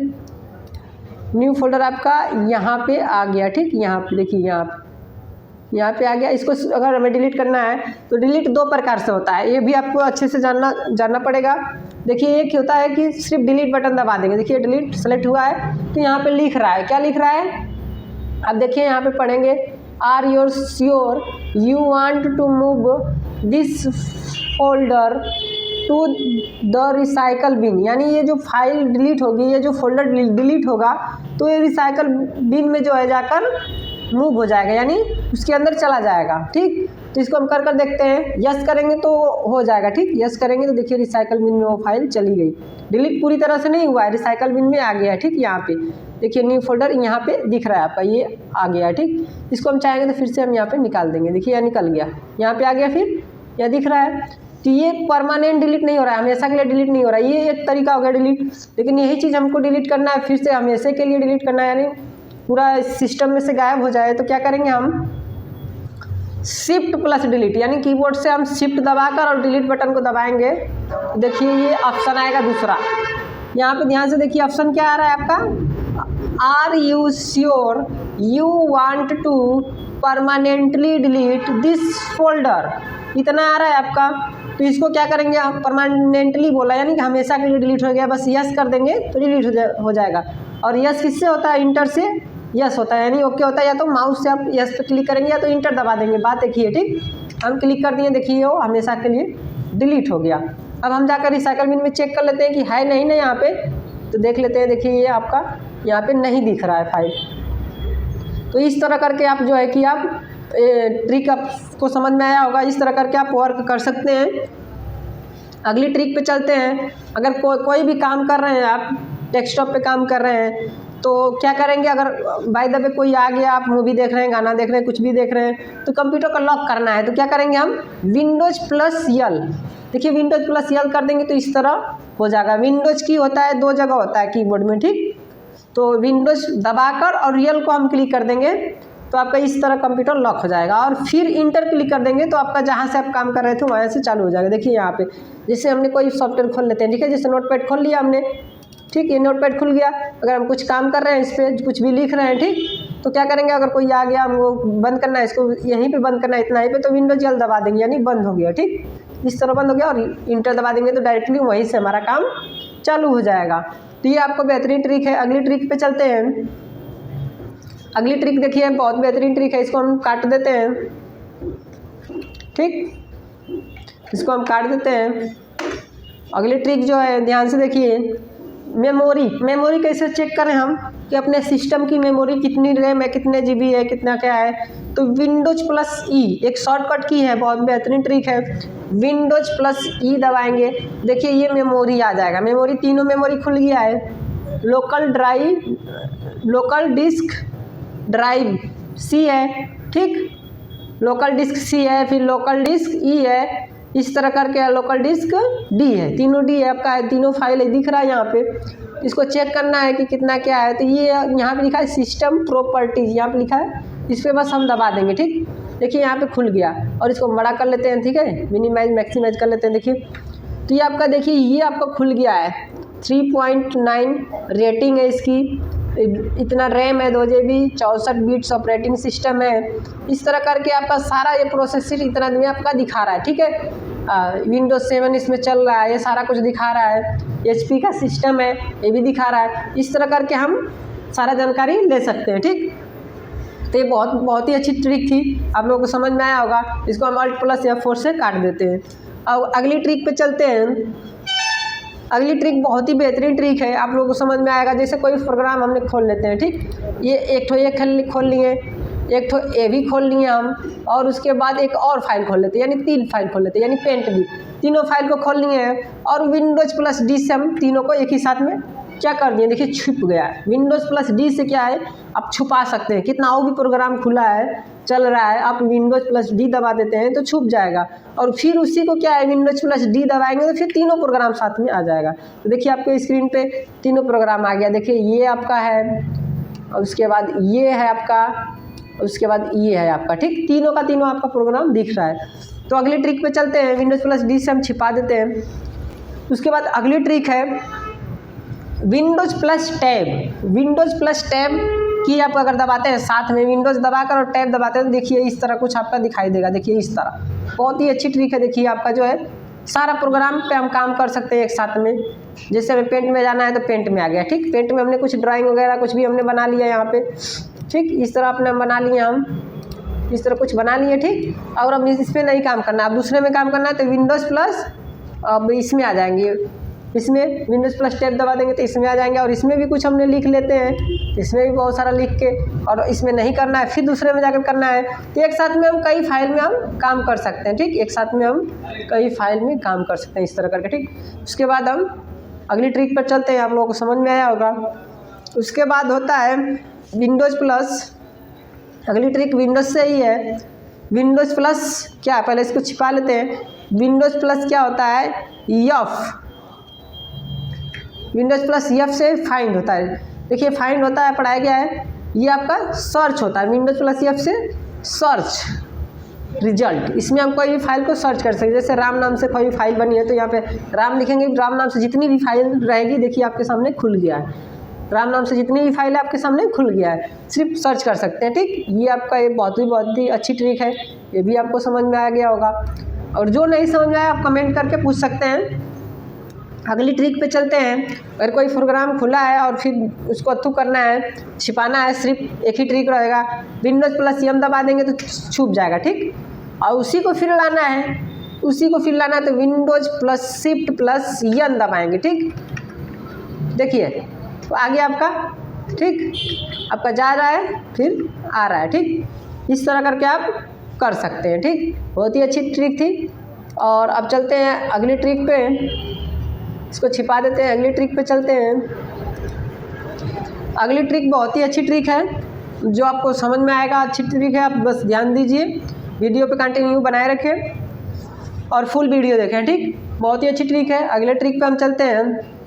न्यू फोल्डर आपका यहाँ पे आ गया, ठीक, यहाँ पे देखिए, यहाँ पे आ गया। इसको अगर हमें डिलीट करना है तो डिलीट दो प्रकार से होता है, ये भी आपको अच्छे से जानना पड़ेगा। देखिए एक होता है कि सिर्फ डिलीट बटन दबा देंगे, देखिए डिलीट सेलेक्ट हुआ है तो यहाँ पे लिख रहा है, क्या लिख रहा है, अब देखिए यहाँ पे पढ़ेंगे, are your sure you want to move this folder to the recycle bin, यानी ये जो फाइल डिलीट होगी, ये जो फोल्डर डिलीट होगा तो ये रिसाइकल बिन में जो है जाकर मूव हो जाएगा, यानी उसके अंदर चला जाएगा, ठीक। तो इसको हम कर देखते हैं, यस करेंगे तो हो जाएगा, ठीक, यस करेंगे तो देखिए रिसाइकल बिन में वो फाइल चली गई। डिलीट पूरी तरह से नहीं हुआ है, रिसाइकल बिन में आ गया है, ठीक। यहाँ पे देखिए न्यू फोल्डर यहाँ पे दिख रहा है आपका, ये आ गया है, ठीक। इसको हम चाहेंगे तो फिर से हम यहाँ पे निकाल देंगे, देखिए यहाँ निकल गया, यहाँ पे आ गया, फिर यह दिख रहा है। तो ये परमानेंट डिलीट नहीं हो रहा है, हमेशा के लिए डिलीट नहीं हो रहा है, ये एक तरीका हो गया डिलीट। लेकिन यही चीज़ हमको डिलीट करना है, फिर से हमेशा के लिए डिलीट करना है, यानी पूरा सिस्टम में से गायब हो जाए, तो क्या करेंगे हम, शिफ्ट प्लस डिलीट, यानी कीबोर्ड से हम शिफ्ट दबाकर और डिलीट बटन को दबाएंगे। देखिए ये ऑप्शन आएगा दूसरा, यहाँ पे ध्यान से देखिए ऑप्शन क्या आ रहा है आपका, are you sure you want to permanently delete this folder, इतना आ रहा है आपका। तो इसको क्या करेंगे हम, परमानेंटली बोला यानी कि हमेशा के लिए डिलीट हो गया, बस यस कर देंगे तो डिलीट हो जाएगा। और यस किससे होता है, इंटर से यस होता है, यानी ओके होता है, या तो माउस से आप यस पे क्लिक करेंगे या तो इंटर दबा देंगे, बात एक ही है, ठीक। हम क्लिक कर दिए, देखिए वो हमेशा के लिए डिलीट हो गया। अब हम जाकर रिसाइकल बिन में चेक कर लेते हैं कि है नहीं ना यहाँ पे, तो देख लेते हैं, देखिए ये आपका यहाँ पे नहीं दिख रहा है फाइल। तो इस तरह करके आप जो है कि आप ट्रिक आपको समझ में आया होगा, इस तरह करके आप वर्क कर सकते हैं। अगली ट्रिक पे चलते हैं। अगर कोई भी काम कर रहे हैं, आप डेस्कटॉप पे काम कर रहे हैं, तो क्या करेंगे, अगर बाय द वे कोई आ गया, आप मूवी देख रहे हैं, गाना देख रहे हैं, कुछ भी देख रहे हैं, तो कंप्यूटर को लॉक करना है, तो क्या करेंगे हम, विंडोज प्लस यल, देखिए विंडोज प्लस यल कर देंगे तो इस तरह हो जाएगा। विंडोज की होता है दो जगह होता है कीबोर्ड में, ठीक, तो विंडोज दबाकर और यल को हम क्लिक कर देंगे तो आपका इस तरह कंप्यूटर लॉक हो जाएगा। और फिर इंटर क्लिक कर देंगे तो आपका जहाँ से आप काम कर रहे थे वहाँ से चालू हो जाएगा। देखिए यहाँ पे जैसे हमने कोई सॉफ्टवेयर खोल लेते हैं, ठीक है, जैसे नोटपैड खोल लिया हमने, ठीक, ये नोटपैड खुल गया। अगर हम कुछ काम कर रहे हैं, इस पर कुछ भी लिख रहे हैं, ठीक, तो क्या करेंगे, अगर कोई आ गया, हमको बंद करना है, इसको यहीं पे बंद करना है, इतना ही पे, तो विंडोज यल दबा देंगे, यानी बंद हो गया, ठीक, इस तरह बंद हो गया। और इंटर दबा देंगे तो डायरेक्टली वहीं से हमारा काम चालू हो जाएगा। तो ये आपको बेहतरीन ट्रिक है। अगली ट्रिक पे चलते हैं। अगली ट्रिक देखिए, बहुत बेहतरीन ट्रिक है, इसको हम काट देते हैं, ठीक, इसको हम काट देते हैं। अगली ट्रिक जो है ध्यान से देखिए, मेमोरी कैसे चेक करें हम कि अपने सिस्टम की मेमोरी कितनी रैम है, कितने जीबी है, कितना क्या है। तो विंडोज प्लस ई एक शॉर्टकट की है, बहुत बेहतरीन ट्रिक है। विंडोज प्लस ई दबाएंगे, देखिए ये मेमोरी आ जाएगा, मेमोरी तीनों मेमोरी खुल गया है। लोकल डिस्क ड्राइव सी है, ठीक, लोकल डिस्क सी है, फिर लोकल डिस्क ई है, इस तरह करके लोकल डिस्क डी है, तीनों डी है आपका है, तीनों फाइल दिख रहा है यहाँ पे। इसको चेक करना है कि कितना क्या है, तो ये यहाँ पे लिखा है सिस्टम प्रॉपर्टीज, यहाँ पे लिखा है, इस पर बस हम दबा देंगे, ठीक, देखिए यहाँ पे खुल गया। और इसको बड़ा कर लेते हैं, ठीक है, मिनिमाइज मैक्सिमाइज कर लेते हैं, देखिए तो ये आपका, देखिए ये आपका खुल गया है। 3.9 रेटिंग है इसकी, इतना रैम है, 2 GB, 64 बिट्स ऑपरेटिंग सिस्टम है। इस तरह करके आपका सारा ये प्रोसेसर इतना में आपका दिखा रहा है, ठीक है। विंडोज 7 इसमें चल रहा है, ये सारा कुछ दिखा रहा है। HP का सिस्टम है, ये भी दिखा रहा है। इस तरह करके हम सारा जानकारी ले सकते हैं, ठीक। तो ये बहुत ही अच्छी ट्रिक थी, आप लोगों को समझ में आया होगा। इसको हम Alt प्लस F4 से काट देते हैं। अब अगली ट्रिक पे चलते हैं। अगली ट्रिक बहुत ही बेहतरीन ट्रिक है, आप लोगों को समझ में आएगा। जैसे कोई प्रोग्राम हमने खोल लेते हैं, ठीक, ये एक ठो ये खोल लिए, एक तो ये भी खोल लिए हम, और उसके बाद एक और फाइल खोल लेते हैं, यानी 3 फाइल खोल लेते हैं, यानी पेंट भी। तीनों फाइल को खोल लिए हैं और विंडोज प्लस डी से हम तीनों को एक ही साथ में क्या कर दिए, देखिए छुप गया है। विंडोज प्लस डी से क्या है, आप छुपा सकते हैं। कितना वो भी प्रोग्राम खुला है, चल रहा है, आप विंडोज प्लस डी दबा देते हैं तो छुप जाएगा, और फिर उसी को क्या है, विंडोज प्लस डी दबाएंगे तो फिर तीनों प्रोग्राम साथ में आ जाएगा। तो देखिए आपको स्क्रीन पे तीनों प्रोग्राम आ गया। देखिए ये आपका है, और उसके बाद ये है आपका, उसके बाद ये है आपका, ठीक, तीनों का तीनों आपका प्रोग्राम दिख रहा है। तो अगली ट्रिक पे चलते हैं। विंडोज प्लस डी से हम छिपा देते हैं। उसके बाद अगली ट्रिक है Windows plus tab. Windows plus tab की आप अगर दबाते हैं, साथ में विंडोज दबाकर और टैब दबाते हैं तो देखिए इस तरह कुछ आपका दिखाई देगा। देखिए इस तरह, बहुत ही अच्छी ट्रिक है। देखिए आपका जो है सारा प्रोग्राम पे हम काम कर सकते हैं एक साथ में। जैसे हमें पेंट में जाना है तो पेंट में आ गया, ठीक, पेंट में हमने कुछ ड्राइंग वगैरह कुछ भी हमने बना लिया यहाँ पे, ठीक, इस तरह अपने बना लिए हम, इस तरह कुछ बना लिए, ठीक। और अब इस पर नहीं काम करना, अब दूसरे में काम करना है तो विंडोज़ प्लस, अब इसमें आ जाएंगे, इसमें विंडोज़ प्लस टैब दबा देंगे तो इसमें आ जाएंगे, और इसमें भी कुछ हमने लिख लेते हैं, इसमें भी बहुत सारा लिख के, और इसमें नहीं करना है फिर दूसरे में जाकर करना है। तो एक साथ में हम कई फाइल में हम काम कर सकते हैं, ठीक, एक साथ में हम कई फाइल में काम कर सकते हैं इस तरह करके, ठीक। उसके बाद हम अगली ट्रिक पर चलते हैं, आप लोगों को समझ में आया होगा। उसके बाद होता है विंडोज़ प्लस, अगली ट्रिक विंडोज़ से ही है। विंडोज़ प्लस क्या है, पहले इसको छिपा लेते हैं। विंडोज़ प्लस क्या होता है, एफ, विंडोज़ प्लस एफ से फाइंड होता है। देखिए फाइंड होता है, पढ़ाया गया है, ये आपका सर्च होता है। विंडोज़ प्लस एफ से सर्च रिजल्ट, इसमें हम कोई भी फाइल को सर्च कर सकते हैं। जैसे राम नाम से कोई भी फाइल बनी है तो यहाँ पे राम लिखेंगे, राम नाम से जितनी भी फाइल रहेगी देखिए आपके सामने खुल गया है। राम नाम से जितनी भी फाइल है आपके सामने खुल गया है, सिर्फ सर्च कर सकते हैं, ठीक। ये आपका ये बहुत ही अच्छी ट्रिक है, ये भी आपको समझ में आ गया होगा। और जो नहीं समझ में आया आप कमेंट करके पूछ सकते हैं। अगली ट्रिक पे चलते हैं। अगर कोई प्रोग्राम खुला है और फिर उसको अथू करना है, छिपाना है, सिर्फ एक ही ट्रिक रहेगा, विंडोज़ प्लस एम दबा देंगे तो छुप जाएगा, ठीक। और उसी को फिर लाना है, उसी को फिर लाना है तो Windows plus shift plus N दबाएंगे, ठीक। देखिए तो आ गया आपका, ठीक, आपका जा रहा है फिर आ रहा है, ठीक। इस तरह करके आप कर सकते हैं, ठीक। बहुत ही अच्छी ट्रिक थी। और अब चलते हैं अगली ट्रिक पे, इसको छिपा देते हैं, अगली ट्रिक पे चलते हैं। अगली ट्रिक बहुत ही अच्छी ट्रिक है, जो आपको समझ में आएगा, अच्छी ट्रिक है, आप बस ध्यान दीजिए, वीडियो पे कंटिन्यू बनाए रखें और फुल वीडियो देखें, ठीक। बहुत ही अच्छी ट्रिक है। अगले ट्रिक पे हम चलते हैं।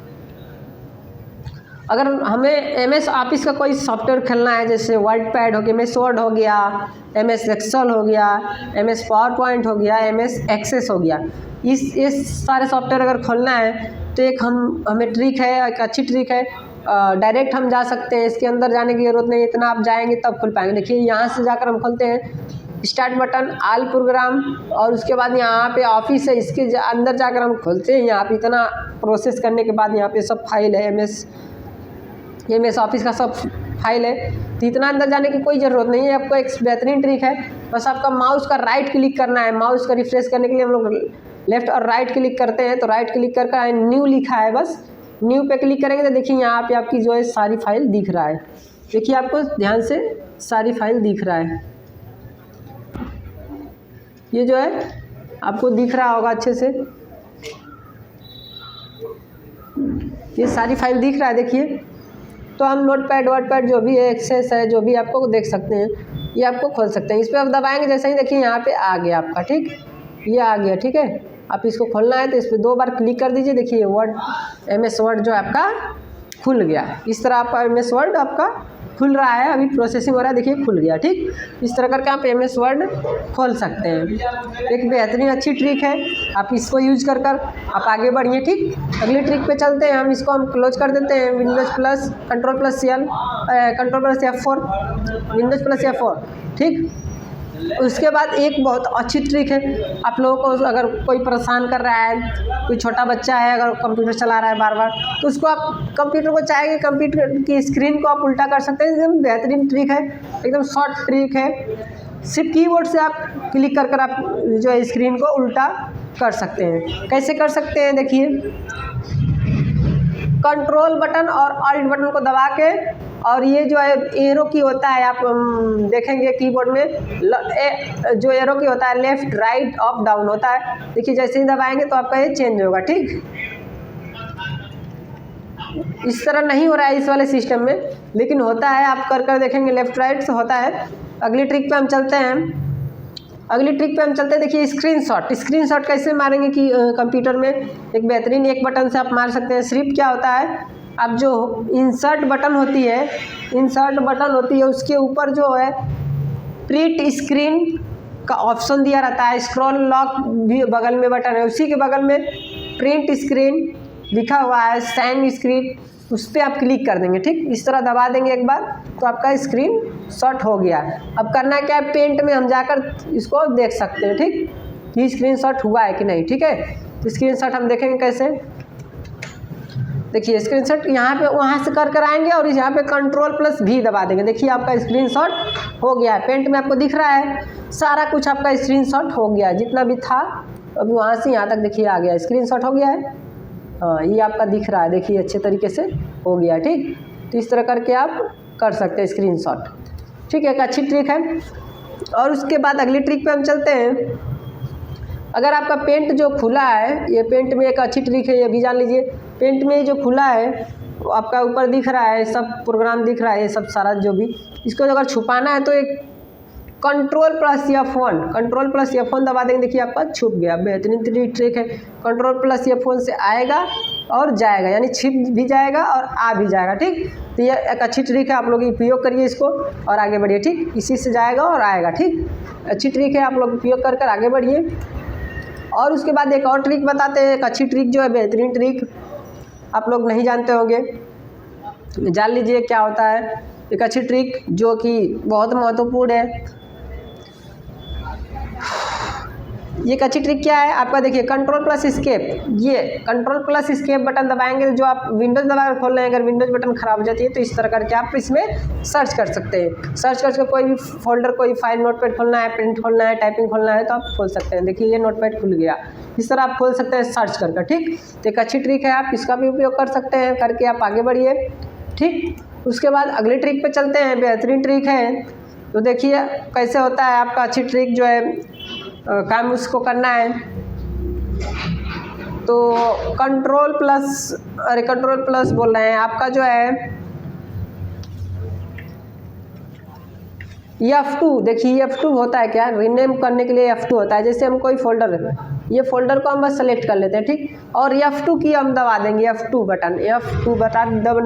अगर हमें MS ऑफिस का कोई सॉफ्टवेयर खेलना है, जैसे वर्ड पैड हो गया, MS वर्ड हो गया, MS एक्सेल हो गया, MS पावर पॉइंट हो गया, MS एक्सेस हो गया, इस सारे सॉफ्टवेयर अगर खोलना है तो एक हमें ट्रिक है, एक अच्छी ट्रिक है। डायरेक्ट हम जा सकते हैं, इसके अंदर जाने की ज़रूरत नहीं, इतना आप जाएंगे तब खुल पाएंगे। देखिए यहाँ से जाकर हम खोलते हैं, स्टार्ट बटन, ऑल प्रोग्राम, और उसके बाद यहाँ पे ऑफिस है, इसके अंदर जाकर हम खोलते हैं। यहाँ पे इतना प्रोसेस करने के बाद यहाँ पे सब फाइल है, MS ऑफिस का सब फाइल है, तो इतना अंदर जाने की कोई ज़रूरत नहीं है। आपको एक बेहतरीन ट्रिक है, बस आपका माउस का राइट क्लिक करना है। माउस का रिफ्रेश करने के लिए हम लोग लेफ्ट और राइट क्लिक करते हैं, तो राइट क्लिक करके न्यू लिखा है, बस न्यू पे क्लिक करेंगे तो देखिए यहाँ पे आपकी जो है सारी फाइल दिख रहा है। देखिए आपको ध्यान से सारी फाइल दिख रहा है, ये जो है आपको दिख रहा होगा अच्छे से, ये सारी फाइल दिख रहा है। देखिए तो हम नोटपैड वर्डपैड जो भी है, एक्सेस है, जो भी आपको देख सकते हैं, ये आपको खोल सकते हैं। इस पर आप दबाएंगे जैसे ही, देखिए यहाँ पे आ गया आपका, ठीक, ये आ गया, ठीक है। आप इसको खोलना है तो इस पर 2 बार क्लिक कर दीजिए, देखिए वर्ड MS वर्ड जो आपका खुल गया। इस तरह आपका MS वर्ड आपका खुल रहा है, अभी प्रोसेसिंग हो रहा है, देखिए खुल गया, ठीक। इस तरह करके आप MS वर्ड खोल सकते हैं। एक बेहतरीन अच्छी ट्रिक है, आप इसको यूज कर आप आगे बढ़िए, ठीक। अगली ट्रिक पे चलते हैं हम, इसको हम क्लोज कर देते हैं। Windows plus control plus F4, Windows plus F4, ठीक। उसके बाद एक बहुत अच्छी ट्रिक है, आप लोगों को अगर कोई परेशान कर रहा है, कोई छोटा बच्चा है अगर कंप्यूटर चला रहा है बार बार, तो उसको आप कंप्यूटर को चाहेंगे, कंप्यूटर की स्क्रीन को आप उल्टा कर सकते हैं। एकदम बेहतरीन ट्रिक है, एकदम शॉर्ट ट्रिक है, सिर्फ कीबोर्ड से आप क्लिक कर आप जो है स्क्रीन को उल्टा कर सकते हैं। कैसे कर सकते हैं, देखिए कंट्रोल बटन और ऑल्ट बटन को दबा के और ये जो है एरो की होता है, आप देखेंगे कीबोर्ड में जो एरो की होता है लेफ्ट राइट अप डाउन होता है। देखिए जैसे ही दबाएंगे तो आपका ये चेंज होगा, ठीक। इस तरह नहीं हो रहा है इस वाले सिस्टम में, लेकिन होता है, आप कर देखेंगे लेफ्ट राइट से होता है। अगली ट्रिक पे हम चलते हैं। देखिए स्क्रीनशॉट कैसे मारेंगे कि कंप्यूटर में एक बेहतरीन एक बटन से आप मार सकते हैं। सिर्फ क्या होता है, अब जो इंसर्ट बटन होती है उसके ऊपर जो है प्रिंट स्क्रीन का ऑप्शन दिया रहता है। स्क्रॉल लॉक भी बगल में बटन है, उसी के बगल में प्रिंट स्क्रीन लिखा हुआ है, साइन स्क्रीन, उस पर आप क्लिक कर देंगे, ठीक। इस तरह दबा देंगे एक बार तो आपका स्क्रीन शॉट हो गया। अब करना क्या है, पेंट में हम जाकर इसको देख सकते हैं, ठीक, कि स्क्रीन शॉट हुआ है कि नहीं, ठीक है। तो स्क्रीन शॉट हम देखेंगे कैसे। देखिए स्क्रीन शॉट यहाँ पे वहाँ से कर आएंगे और यहाँ पे Ctrl+V दबा देंगे। देखिए आपका स्क्रीन शॉट हो गया है। पेंट में आपको दिख रहा है सारा कुछ, आपका स्क्रीन शॉट हो गया है, जितना भी था अभी वहाँ से यहाँ तक देखिए आ गया, स्क्रीन शॉट हो गया है। हाँ, ये आपका दिख रहा है, देखिए अच्छे तरीके से हो गया, ठीक। तो इस तरह करके आप कर सकते हैं स्क्रीनशॉट, ठीक है। एक अच्छी ट्रिक है। और उसके बाद अगली ट्रिक पे हम चलते हैं। अगर आपका पेंट जो खुला है, ये पेंट में एक अच्छी ट्रिक है, ये भी जान लीजिए। पेंट में जो खुला है वो आपका ऊपर दिख रहा है, सब प्रोग्राम दिख रहा है, ये सब सारा जो भी, इसको अगर छुपाना है तो एक Ctrl+F1 दबा देंगे। देखिए आपका छुप गया, बेहतरीन ट्रिक है। Ctrl+F1 से आएगा और जाएगा, यानी छिप भी जाएगा और आ भी जाएगा, ठीक। तो ये एक अच्छी ट्रिक है, आप लोग उपयोग करिए इसको और आगे बढ़िए, ठीक। इसी से जाएगा और आएगा, ठीक। अच्छी ट्रिक है, आप लोग उपयोग कर आगे बढ़िए। और उसके बाद एक और ट्रिक बताते हैं, एक अच्छी ट्रिक जो है, बेहतरीन ट्रिक, आप लोग नहीं जानते होंगे, जान लीजिए क्या होता है। एक अच्छी ट्रिक जो कि बहुत महत्वपूर्ण है। ये एक अच्छी ट्रिक क्या है आपका, देखिए Ctrl+Escape, ये Ctrl+Escape बटन दबाएंगे। जो आप विंडोज़ दबाकर खोल रहे हैं, अगर विंडोज़ बटन ख़राब हो जाती है तो इस तरह करके आप इसमें सर्च कर सकते हैं। सर्च करके कोई भी फोल्डर, कोई फाइल, नोटपैड खोलना है, प्रिंट खोलना है, टाइपिंग खोलना है तो आप खोल सकते हैं। देखिए ये नोटपैड खुल गया, इस तरह आप खोल सकते हैं सर्च करके, ठीक। तो एक अच्छी ट्रिक है, आप इसका भी उपयोग कर सकते हैं, करके आप आगे बढ़िए, ठीक। उसके बाद अगली ट्रिक पर चलते हैं, बेहतरीन ट्रिक है। तो देखिए कैसे होता है आपका अच्छी ट्रिक जो है, काम उसको करना है तो Ctrl+ बोल रहे हैं, आपका जो है F2, देखिए F2 होता है क्या, रीनेम करने के लिए F2 होता है। जैसे हम कोई फोल्डर, ये फोल्डर को हम बस सेलेक्ट कर लेते हैं, ठीक। और F2 की हम दबा देंगे, F2 बटन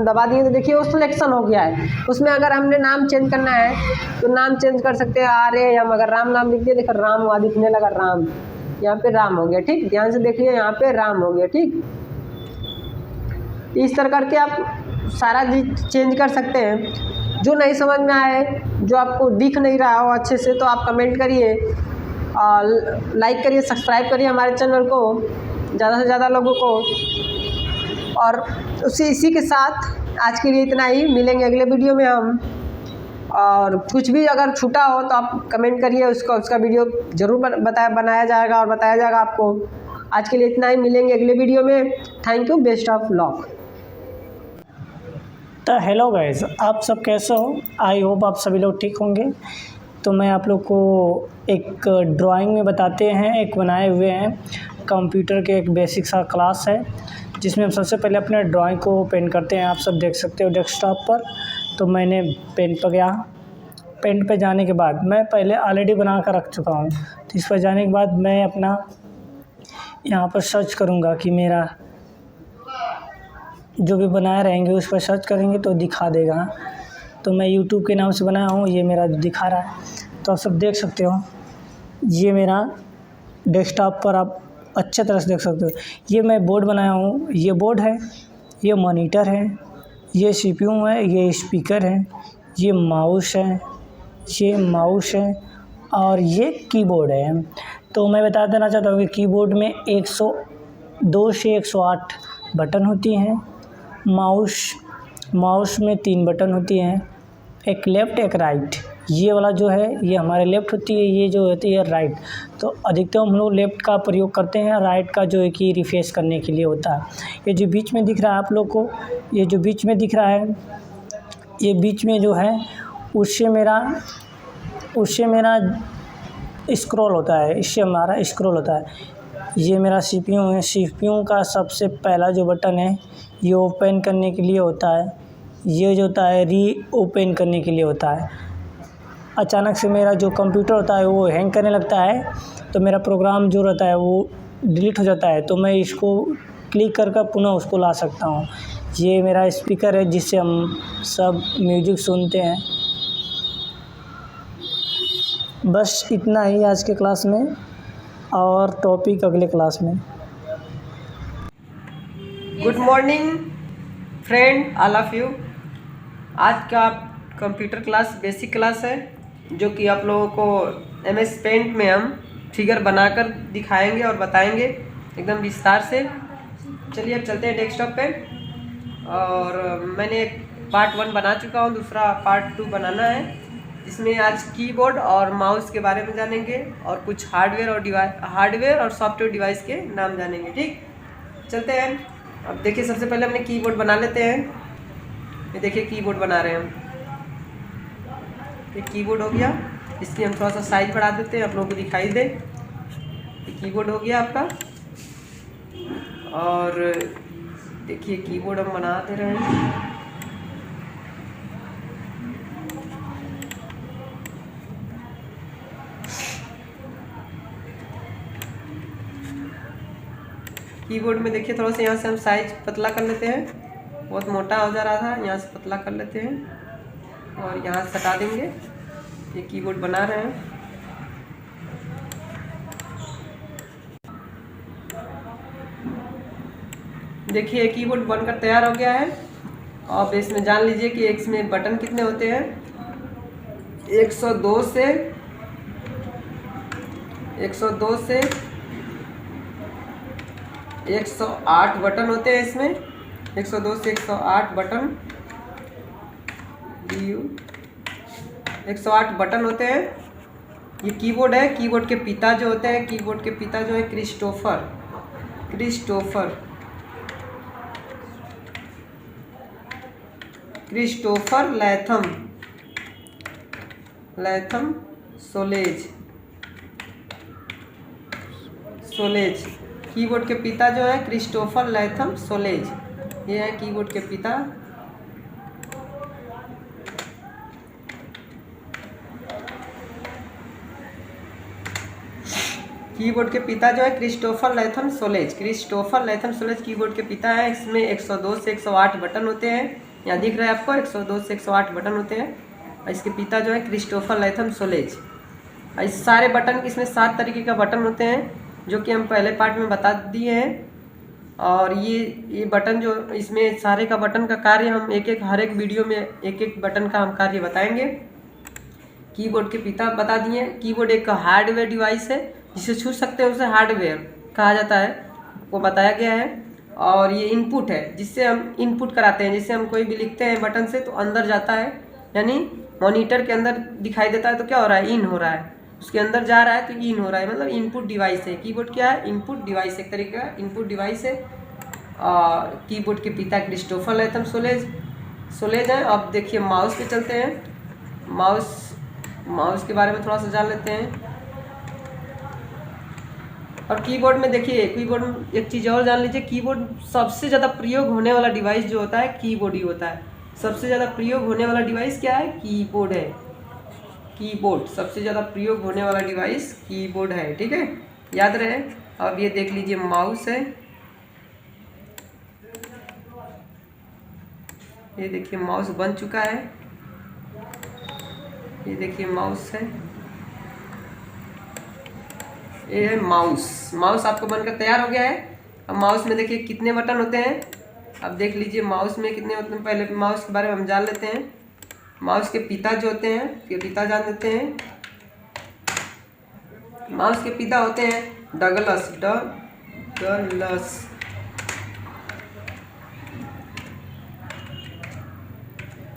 दबा दिए तो देखिए वो सिलेक्शन हो गया है। उसमें अगर हमने नाम चेंज करना है तो नाम चेंज कर सकते हैं, हम अगर राम नाम लिख दिए, देखो राम वहाँ दिखने लगा, राम, यहाँ पे राम हो गया, ठीक। ध्यान से देखिए यहाँ पे राम हो गया, ठीक। इस तरह करके आप सारा चीज चेंज कर सकते हैं। जो नहीं समझ में आए, जो आपको दिख नहीं रहा हो अच्छे से, तो आप कमेंट करिए, लाइक करिए, सब्सक्राइब करिए हमारे चैनल को ज़्यादा से ज़्यादा लोगों को। और इसी के साथ आज के लिए इतना ही, मिलेंगे अगले वीडियो में हम। और कुछ भी अगर छूटा हो तो आप कमेंट करिए, उसका वीडियो ज़रूर बनाया जाएगा और बताया जाएगा आपको। आज के लिए इतना ही, मिलेंगे अगले वीडियो में। Thank you, best of luck. तो हेलो गाइस, आप सब कैसे हो? आई होप आप सभी लोग ठीक होंगे। तो मैं आप लोग को एक ड्राइंग में बताते हैं, एक बनाए हुए हैं कंप्यूटर के, एक बेसिक सा क्लास है जिसमें हम सबसे पहले अपने ड्राइंग को पेंट करते हैं। आप सब देख सकते हो डेस्कटॉप पर। तो मैंने पेंट पर गया, पेंट पे जाने के बाद मैं पहले ऑलरेडी बना कर रख चुका हूँ। तो इस पर जाने के बाद मैं अपना यहाँ पर सर्च करूँगा कि मेरा जो भी बनाए रहेंगे उस पर सर्च करेंगे तो दिखा देगा। तो मैं YouTube के नाम से बनाया हूँ, ये मेरा दिखा रहा है। तो आप सब देख सकते हो, ये मेरा डेस्कटॉप पर आप अच्छे तरह से देख सकते हो। ये मैं बोर्ड बनाया हूँ, ये बोर्ड है, ये मॉनिटर है, ये CPU है, ये स्पीकर है, ये माउस है और ये कीबोर्ड है। तो मैं बता देना चाहता हूँ कि कीबोर्ड में 102 से 108 बटन होती हैं। माउस में 3 बटन होती हैं, एक लेफ़्ट एक राइट। ये वाला जो है ये हमारे लेफ़्ट होती है, ये जो होती है राइट। तो अधिकतर हम लोग लेफ़्ट का प्रयोग करते हैं, राइट का जो है कि रिफ्रेश करने के लिए होता है। ये जो बीच में दिख रहा है आप लोग को, ये जो बीच में दिख रहा है ये बीच में जो है उससे मेरा स्क्रॉल होता है, इससे हमारा स्क्रॉल होता है। ये मेरा CPU है। CPU का सबसे पहला जो बटन है ये ओपन करने के लिए होता है, ये जो होता है री ओपन करने के लिए होता है। अचानक से मेरा जो कंप्यूटर होता है वो हैंग करने लगता है, तो मेरा प्रोग्राम जो रहता है वो डिलीट हो जाता है, तो मैं इसको क्लिक कर पुनः उसको ला सकता हूँ। ये मेरा स्पीकर है जिससे हम सब म्यूजिक सुनते हैं। बस इतना ही आज के क्लास में, और टॉपिक अगले क्लास में। Good morning friend all of you. आज का कंप्यूटर क्लास बेसिक क्लास है, जो कि आप लोगों को MS पेंट में हम फिगर बनाकर दिखाएंगे और बताएंगे एकदम विस्तार से। चलिए अब चलते हैं डेस्कटॉप पे। और मैंने पार्ट 1 बना चुका हूँ, दूसरा पार्ट 2 बनाना है, जिसमें आज कीबोर्ड और माउस के बारे में जानेंगे और कुछ हार्डवेयर और सॉफ्टवेयर डिवाइस के नाम जानेंगे। ठीक, चलते हैं। अब देखिए, सबसे पहले हमने कीबोर्ड बना लेते हैं। ये देखिए कीबोर्ड बना रहे हैं हम। ये कीबोर्ड हो गया, इसकी हम थोड़ा सा साइज बढ़ा देते हैं, आप लोगों को दिखाई दे। ये कीबोर्ड हो गया आपका। और देखिए कीबोर्ड हम बना दे रहे हैं। कीबोर्ड में देखिए थोड़ा सा यहाँ से हम साइज पतला कर लेते हैं, बहुत मोटा हो जा रहा था, यहाँ से पतला कर लेते हैं और यहाँ से हटा देंगे। ये कीबोर्ड बना रहे हैं। देखिए कीबोर्ड बनकर तैयार हो गया है। अब इसमें जान लीजिए कि इसमें बटन कितने होते हैं। 102 से 108 बटन होते हैं इसमें। 102 से 108 बटन 108 बटन होते हैं। ये कीबोर्ड है। कीबोर्ड के पिता जो होते हैं, कीबोर्ड के पिता जो है क्रिस्टोफर लैथम सोलेज। कीबोर्ड के पिता जो है क्रिस्टोफर लैथम सोलेज, ये है कीबोर्ड के पिता। कीबोर्ड के पिता जो है क्रिस्टोफर लैथम सोलेज कीबोर्ड के पिता है। इसमें 102 से 108 बटन होते हैं, यहाँ दिख रहा है आपको 102 से 108 बटन होते हैं। और इसके पिता जो है क्रिस्टोफर लैथम सोलेज। और इस सारे बटन, इसमें 7 तरीके का बटन होते हैं, जो कि हम पहले पार्ट में बता दिए हैं। और ये बटन जो, इसमें सारे का बटन का कार्य हम हर एक वीडियो में एक बटन का हम कार्य बताएंगे। कीबोर्ड के पिता बता दिए। कीबोर्ड एक हार्डवेयर डिवाइस है, जिसे छू सकते हैं उसे हार्डवेयर कहा जाता है, वो बताया गया है। और ये इनपुट है, जिससे हम इनपुट कराते हैं। जिससे हम कोई भी लिखते हैं बटन से तो अंदर जाता है, यानी मॉनिटर के अंदर दिखाई देता है तो क्या हो रहा है, इन हो रहा है। उसके अंदर जा रहा है तो इन हो रहा है, मतलब इनपुट डिवाइस है। कीबोर्ड क्या है, इनपुट डिवाइस, एक तरीके का इनपुट डिवाइस है। और कीबोर्ड के पिता क्रिस्टोफर लैथम सोलेज है। अब देखिए माउस पे चलते हैं। माउस के बारे में थोड़ा सा जान लेते हैं। और कीबोर्ड में देखिए, कीबोर्ड में एक चीज़ और जान लीजिए, कीबोर्ड सबसे ज़्यादा प्रयोग होने वाला डिवाइस जो होता है कीबोर्ड ही होता है। सबसे ज़्यादा प्रयोग होने वाला डिवाइस क्या है, कीबोर्ड है। कीबोर्ड सबसे ज़्यादा प्रयोग होने वाला डिवाइस कीबोर्ड है, ठीक है, याद रहे। अब ये देख लीजिए माउस है। ये देखिए माउस बन चुका है। ये देखिए माउस है, ये है माउस आपको बनकर तैयार हो गया है। अब माउस में देखिए कितने बटन होते हैं। अब देख लीजिए माउस में कितने होते हैं। पहले माउस के बारे में हम जान लेते हैं। माउस के पिता जो होते हैं, ये पिता जान लेते हैं। माउस के पिता होते हैं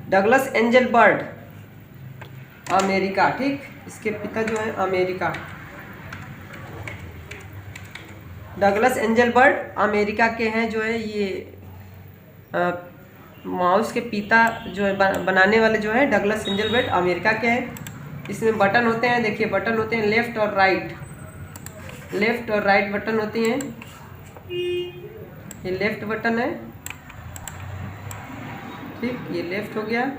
डगलस एंजलबर्ट, अमेरिका, ठीक। इसके पिता जो है अमेरिका, डगलस एंजलबर्ट अमेरिका के हैं जो है ये माउस के पिता जो है बनाने वाले जो है डगलस एंजेलबर्ट अमेरिका के हैं। इसमें बटन होते हैं, देखिए बटन होते हैं लेफ़्ट और राइट, लेफ़्ट और राइट बटन होती हैं। ये लेफ़्ट बटन है, ठीक, ये लेफ़्ट हो गया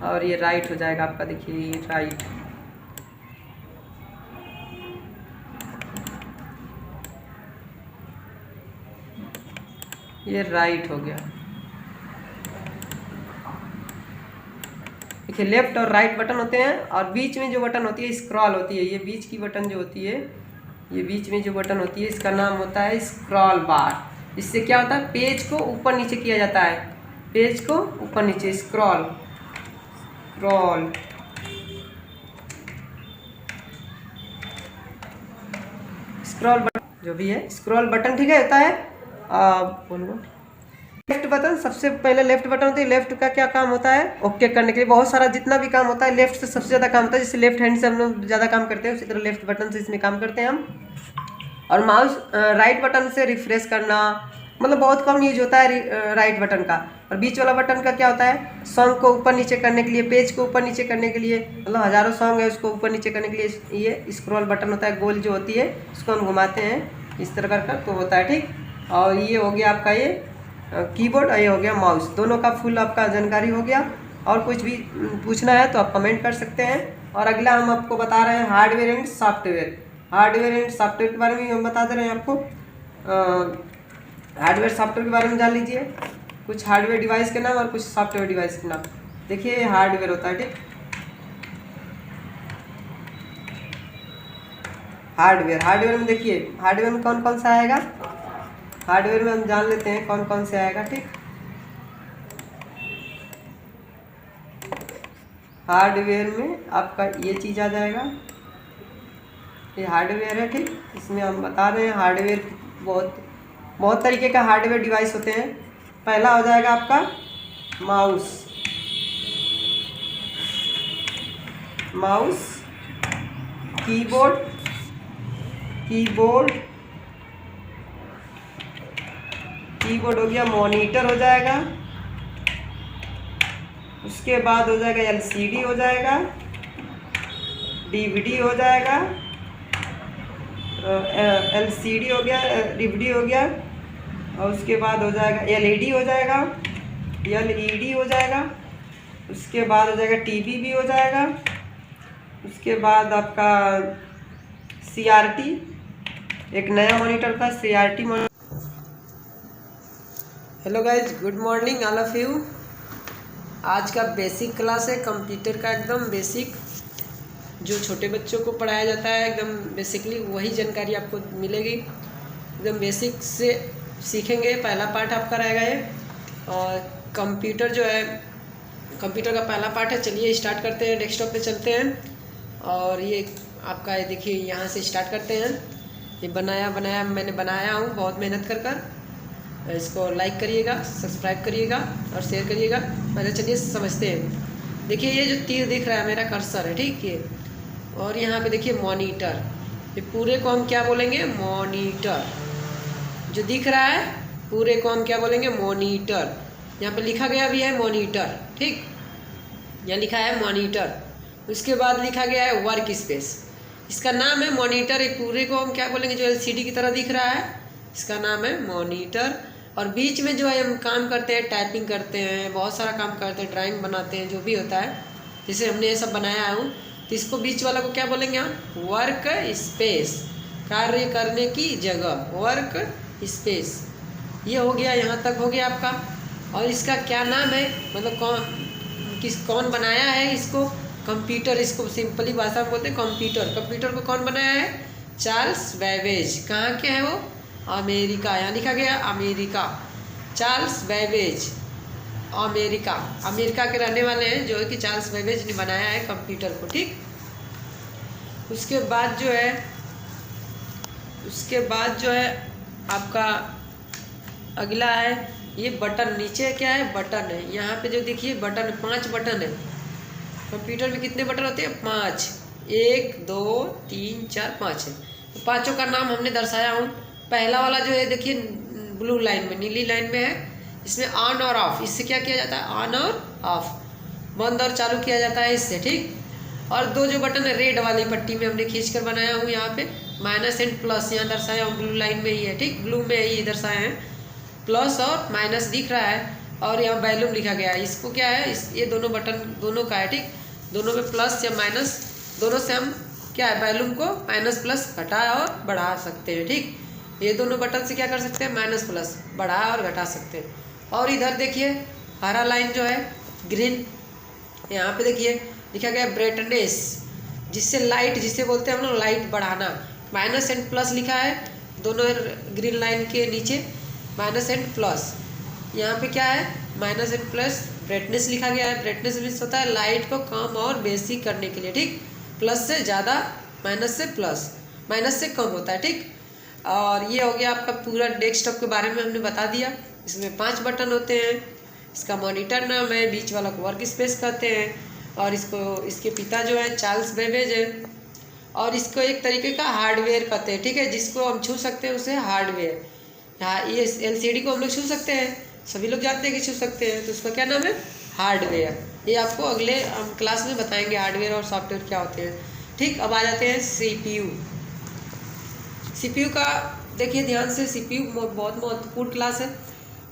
और ये राइट हो जाएगा आपका, देखिए ये राइट। ये राइट हो गया। देखिए लेफ्ट और राइट बटन होते हैं और बीच में जो बटन होती है स्क्रॉल होती है। ये बीच की बटन जो होती है, ये बीच में जो बटन होती है इसका नाम होता है स्क्रॉल बार। इससे क्या होता है, पेज को ऊपर नीचे किया जाता है, पेज को ऊपर नीचे, स्क्रॉल स्क्रॉल। स्क्रॉल बटन जो भी है स्क्रॉल बटन, ठीक है, होता है। बोलो लेफ्ट बटन, सबसे पहले लेफ्ट बटन होती है। लेफ्ट का क्या काम होता है, ओके करने के लिए। बहुत सारा जितना भी काम होता है लेफ्ट से सबसे ज़्यादा काम होता है, जैसे लेफ्ट हैंड से हम लोग ज़्यादा काम करते हैं, उसी तरह लेफ्ट बटन से इसमें काम करते हैं हम। और माउस राइट बटन से रिफ्रेश करना, मतलब बहुत कम यूज होता है राइट बटन का। और बीच वाला बटन का क्या होता है, सॉन्ग को ऊपर नीचे करने के लिए, पेज को ऊपर नीचे करने के लिए, मतलब हज़ारों सॉन्ग है उसको ऊपर नीचे करने के लिए ये स्क्रॉल बटन होता है। गोल जो होती है उसको हम घुमाते हैं इस तरह कर तो होता है, ठीक। और ये हो गया आपका ये कीबोर्ड और ये हो गया माउस, दोनों का फुल आपका जानकारी हो गया। और कुछ भी पूछना है तो आप कमेंट कर सकते हैं। और अगला हम आपको बता रहे हैं hardware and software. Hardware and software के बारे में हम बता दे रहे हैं आपको। हार्डवेयर सॉफ्टवेयर के बारे में जान लीजिए, कुछ हार्डवेयर डिवाइस के नाम और कुछ सॉफ्टवेयर डिवाइस के नाम। देखिए हार्डवेयर होता है, ठीक, हार्डवेयर में देखिए हार्डवेयर में कौन कौन सा आएगा, हार्डवेयर में हम जान लेते हैं कौन कौन से आएगा, ठीक। हार्डवेयर में आपका ये चीज़ आ जाएगा, ये हार्डवेयर है, ठीक। इसमें हम बता रहे हैं हार्डवेयर बहुत तरीके का हार्डवेयर डिवाइस होते हैं। पहला हो जाएगा आपका माउस, कीबोर्ड हो गया, मॉनिटर हो जाएगा, उसके बाद हो जाएगा एलसीडी हो जाएगा, डीवीडी हो जाएगा, एलसीडी हो गया, डीवीडी हो गया, और उसके बाद हो जाएगा एलईडी हो जाएगा, उसके बाद हो जाएगा टीवी भी हो जाएगा, उसके बाद आपका सीआरटी, एक नया मॉनिटर था CRT monitor. Hello guys, good morning all of you. आज का बेसिक क्लास है कंप्यूटर का, एकदम बेसिक, जो छोटे बच्चों को पढ़ाया जाता है एकदम बेसिकली वही जानकारी आपको मिलेगी। एकदम बेसिक से सीखेंगे। पहला पार्ट आपका रहेगा ये, और कंप्यूटर जो है कंप्यूटर का पहला पार्ट है। चलिए स्टार्ट करते हैं, डेस्कटॉप पे चलते हैं। और ये आपका देखिए यहाँ से स्टार्ट करते हैं। ये बनाया मैंने बनाया हूँ बहुत मेहनत कर। इसको लाइक करिएगा, सब्सक्राइब करिएगा और शेयर करिएगा। पहले चलिए समझते हैं। देखिए ये जो तीर दिख रहा है मेरा कर्सर है, ठीक है। और यहाँ पे देखिए मॉनिटर, ये पूरे को हम क्या बोलेंगे, मॉनिटर। जो दिख रहा है पूरे को हम क्या बोलेंगे, मॉनिटर। यहाँ पे लिखा गया भी है मॉनिटर, ठीक, यहाँ लिखा है मॉनिटर। उसके बाद लिखा गया है वर्क स्पेस, इसका नाम है मॉनिटर। ये पूरे को हम क्या बोलेंगे, जो एलसीडी की तरह दिख रहा है इसका नाम है मॉनिटर। और बीच में जो है हम काम करते हैं, टाइपिंग करते हैं, बहुत सारा काम करते हैं, ड्राइंग बनाते हैं, जो भी होता है। जैसे हमने ये सब बनाया हूँ तो इसको बीच वाला को क्या बोलेंगे हम, वर्क स्पेस, कार्य करने की जगह, वर्क स्पेस। ये हो गया, यहाँ तक हो गया आपका। और इसका क्या नाम है, मतलब कौन बनाया है इसको, कंप्यूटर। इसको सिंपली भाषा में बोलते हैं कंप्यूटर। कंप्यूटर को कौन बनाया है, चार्ल्स बेबेज। कहाँ के हैं वो, अमेरिका। यहाँ लिखा गया अमेरिका, चार्ल्स बेबेज, अमेरिका के रहने वाले हैं, जो है कि चार्ल्स बेबेज ने बनाया है कंप्यूटर को, ठीक। उसके बाद जो है आपका अगला है ये बटन। नीचे क्या है, बटन है। यहाँ पे जो देखिए बटन, 5 बटन है। कंप्यूटर में कितने बटन होते हैं, 5, 1 2 3 4 5 है। तो पाँचों का नाम हमने दर्शाया हूँ। पहला वाला जो है देखिए ब्लू लाइन में, नीली लाइन में है, इसमें ऑन और ऑफ, इससे क्या किया जाता है, ऑन और ऑफ, बंद और चालू किया जाता है इससे, ठीक। और दो जो बटन है रेड वाली पट्टी में हमने खींच कर बनाया हूँ, यहाँ पे माइनस एंड प्लस यहाँ दर्शाया हूँ, ब्लू लाइन में ही है, ठीक, ब्लू में ही दर्शाए हैं, प्लस और माइनस दिख रहा है, और यहाँ वॉल्यूम लिखा गया है। इसको क्या है, ये दोनों बटन दोनों का है, ठीक, दोनों में प्लस या माइनस दोनों से हम क्या है वॉल्यूम को माइनस प्लस घटा और बढ़ा सकते हैं, ठीक। ये दोनों बटन से क्या कर सकते हैं, माइनस प्लस बढ़ा और घटा सकते हैं। और इधर देखिए हरा लाइन जो है ग्रीन, यहाँ पे देखिए लिखा गया ब्राइटनेस, जिससे लाइट, जिसे बोलते हैं हम लोग लाइट बढ़ाना, माइनस एंड प्लस लिखा है दोनों ग्रीन लाइन के नीचे, माइनस एंड प्लस। यहाँ पे क्या है, माइनस एंड प्लस ब्राइटनेस लिखा गया है। ब्राइटनेस मीन्स होता है लाइट को कम और बेसी करने के लिए, ठीक, प्लस से ज़्यादा, माइनस से प्लस, माइनस से कम होता है, ठीक। और ये हो गया आपका पूरा डेस्कटॉप के बारे में हमने बता दिया। इसमें 5 बटन होते हैं, इसका मॉनिटर नाम है, बीच वाला को वर्क स्पेस कहते हैं, और इसको इसके पिता जो है चार्ल्स बेबेज है, और इसको एक तरीके का हार्डवेयर कहते हैं, ठीक है, जिसको हम छू सकते हैं उसे हार्डवेयर। हाँ, ये LCD को हम लोग छू सकते हैं, सभी लोग जानते हैं कि छू सकते हैं, तो उसका क्या नाम है, हार्डवेयर। ये आपको अगले क्लास में बताएंगे हार्डवेयर और सॉफ्टवेयर क्या होते हैं, ठीक। अब आ जाते हैं CPU। CPU का देखिए ध्यान से, CPU बहुत महत्वपूर्ण क्लास है,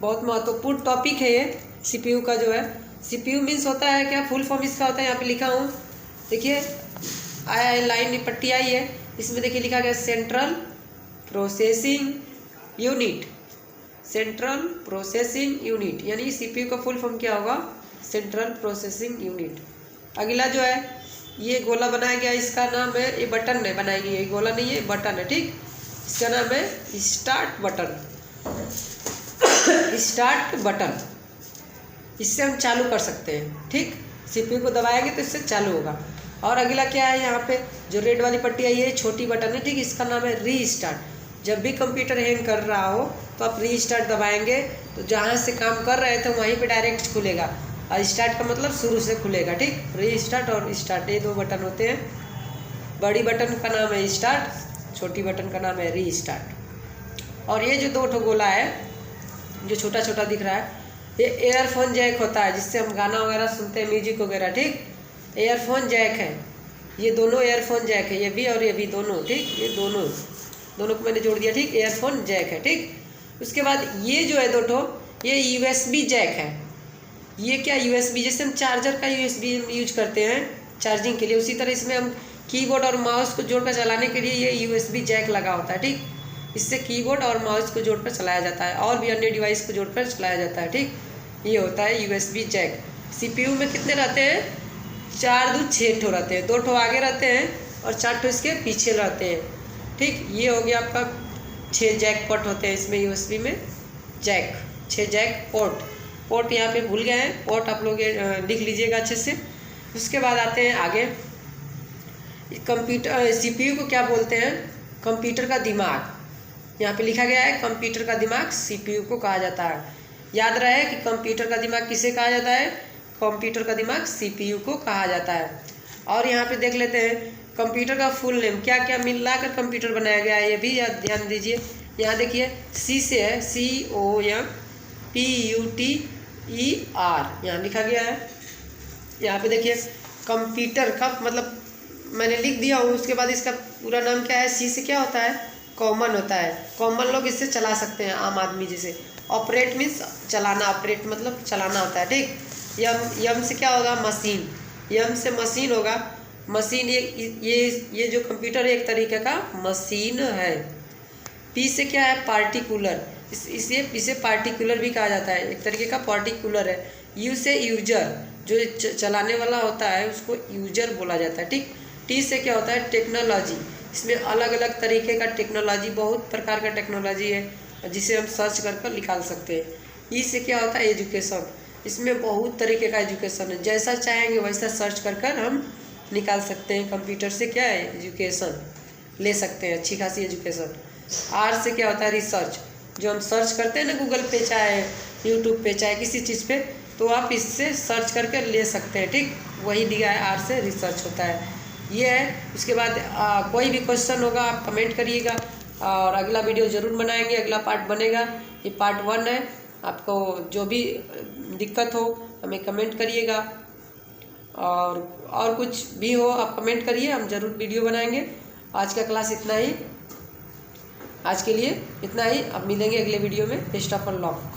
बहुत महत्वपूर्ण टॉपिक है ये CPU का जो है। CPU मीन्स होता है क्या, फुल फॉर्म इसका होता है, यहाँ पे लिखा हूँ, देखिए आया है, लाइन पट्टी आई है, इसमें देखिए लिखा गया central processing unit, central processing unit, यानी CPU का फुल फॉर्म क्या होगा, सेंट्रल प्रोसेसिंग यूनिट। अगला जो है ये गोला बनाया गया, इसका नाम है, ये बटन है बनाई गई है, गोला नहीं है बटन है, ठीक, इसका नाम है स्टार्ट बटन, स्टार्ट बटन, इससे हम चालू कर सकते हैं, ठीक। CPU को दबाएंगे तो इससे चालू होगा। और अगला क्या है, यहाँ पे जो रेड वाली पट्टी आई है छोटी बटन है, ठीक, इसका नाम है रीस्टार्ट। जब भी कंप्यूटर हैंग कर रहा हो तो आप रीस्टार्ट दबाएंगे तो जहाँ से काम कर रहे थे वहीं पे डायरेक्ट खुलेगा, और स्टार्ट का मतलब शुरू से खुलेगा, ठीक। रीस्टार्ट और स्टार्ट ये 2 बटन होते हैं। बड़ी बटन का नाम है स्टार्ट, छोटी बटन का नाम है रीस्टार्ट। और ये जो 2 गोला है जो छोटा छोटा दिख रहा है, ये एयरफोन जैक होता है, जिससे हम गाना वगैरह सुनते हैं, म्यूजिक वगैरह, ठीक। एयरफोन जैक है, ये दोनों एयरफोन जैक है, ये भी और ये भी दोनों, ठीक, ये दोनों को मैंने जोड़ दिया, ठीक, एयरफोन जैक है, ठीक। उसके बाद ये जो है 2 ये USB जैक है। ये क्या USB, जैसे हम चार्जर का USB यूज करते हैं चार्जिंग के लिए, उसी तरह इसमें हम कीबोर्ड और माउस को जोड़कर चलाने के लिए ये USB जैक लगा होता है, ठीक। इससे कीबोर्ड और माउस को जोड़कर चलाया जाता है, और भी अन्य डिवाइस को जोड़कर चलाया जाता है, ठीक। ये होता है USB जैक। CPU में कितने रहते हैं, 4 2 6 ठो रहते हैं, 2 ठो आगे रहते हैं और 4 ठो इसके पीछे रहते हैं, ठीक। ये हो गया आपका 6 जैक पोर्ट होते हैं इसमें USB में, जैक 6 जैक पोर्ट यहाँ पे भूल गए हैं, पोर्ट आप लोग लिख लीजिएगा अच्छे से। उसके बाद आते हैं आगे, कंप्यूटर CPU को क्या बोलते हैं, कंप्यूटर का दिमाग। यहाँ पे लिखा गया है कंप्यूटर का दिमाग CPU को कहा जाता है। याद रहे कि कंप्यूटर का दिमाग किसे कहा जाता है, कंप्यूटर का दिमाग CPU को कहा जाता है। और यहाँ पे देख लेते हैं कंप्यूटर का फुल नेम, क्या क्या मिलाकर कंप्यूटर बनाया गया है, ये भी ध्यान दीजिए। यहाँ देखिए C से है, COMPUTER यहाँ लिखा गया है। यहाँ पे देखिए कंप्यूटर का मतलब मैंने लिख दिया हूँ, उसके बाद इसका पूरा नाम क्या है। C से क्या होता है, कॉमन होता है, कॉमन लोग इससे चला सकते हैं, आम आदमी जैसे। ऑपरेट मीन्स चलाना, ऑपरेट मतलब चलाना होता है, ठीक। यम से क्या होगा, मशीन, यम से मशीन होगा, मशीन ये जो कंप्यूटर एक तरीके का मशीन है। पी से क्या है, पार्टिकुलर, इसे पार्टिकुलर भी कहा जाता है, एक तरीके का पार्टिकुलर है। यू से यूजर, जो चलाने वाला होता है उसको यूजर बोला जाता है, ठीक। टी से क्या होता है, टेक्नोलॉजी, इसमें अलग अलग तरीके का टेक्नोलॉजी, बहुत प्रकार का टेक्नोलॉजी है जिसे हम सर्च कर निकाल सकते हैं। ई से क्या होता है, एजुकेशन, इसमें बहुत तरीके का एजुकेशन है, जैसा चाहेंगे वैसा सर्च कर हम निकाल सकते हैं। कंप्यूटर से क्या है, एजुकेशन ले सकते हैं, अच्छी खासी एजुकेशन। आर से क्या होता है, रिसर्च, जो हम सर्च करते हैं ना गूगल पे, चाहे यूट्यूब पे, चाहे किसी चीज़ पे, तो आप इससे सर्च करके ले सकते हैं, ठीक। वही दिया है, आर से रिसर्च होता है, ये है। उसके बाद कोई भी क्वेश्चन होगा आप कमेंट करिएगा, और अगला वीडियो ज़रूर बनाएंगे, अगला पार्ट बनेगा। ये पार्ट 1 है, आपको जो भी दिक्कत हो हमें कमेंट करिएगा, और कुछ भी हो आप कमेंट करिए, हम ज़रूर वीडियो बनाएंगे। आज का क्लास इतना ही, आज के लिए इतना ही। अब मिलेंगे अगले वीडियो में। Best of luck.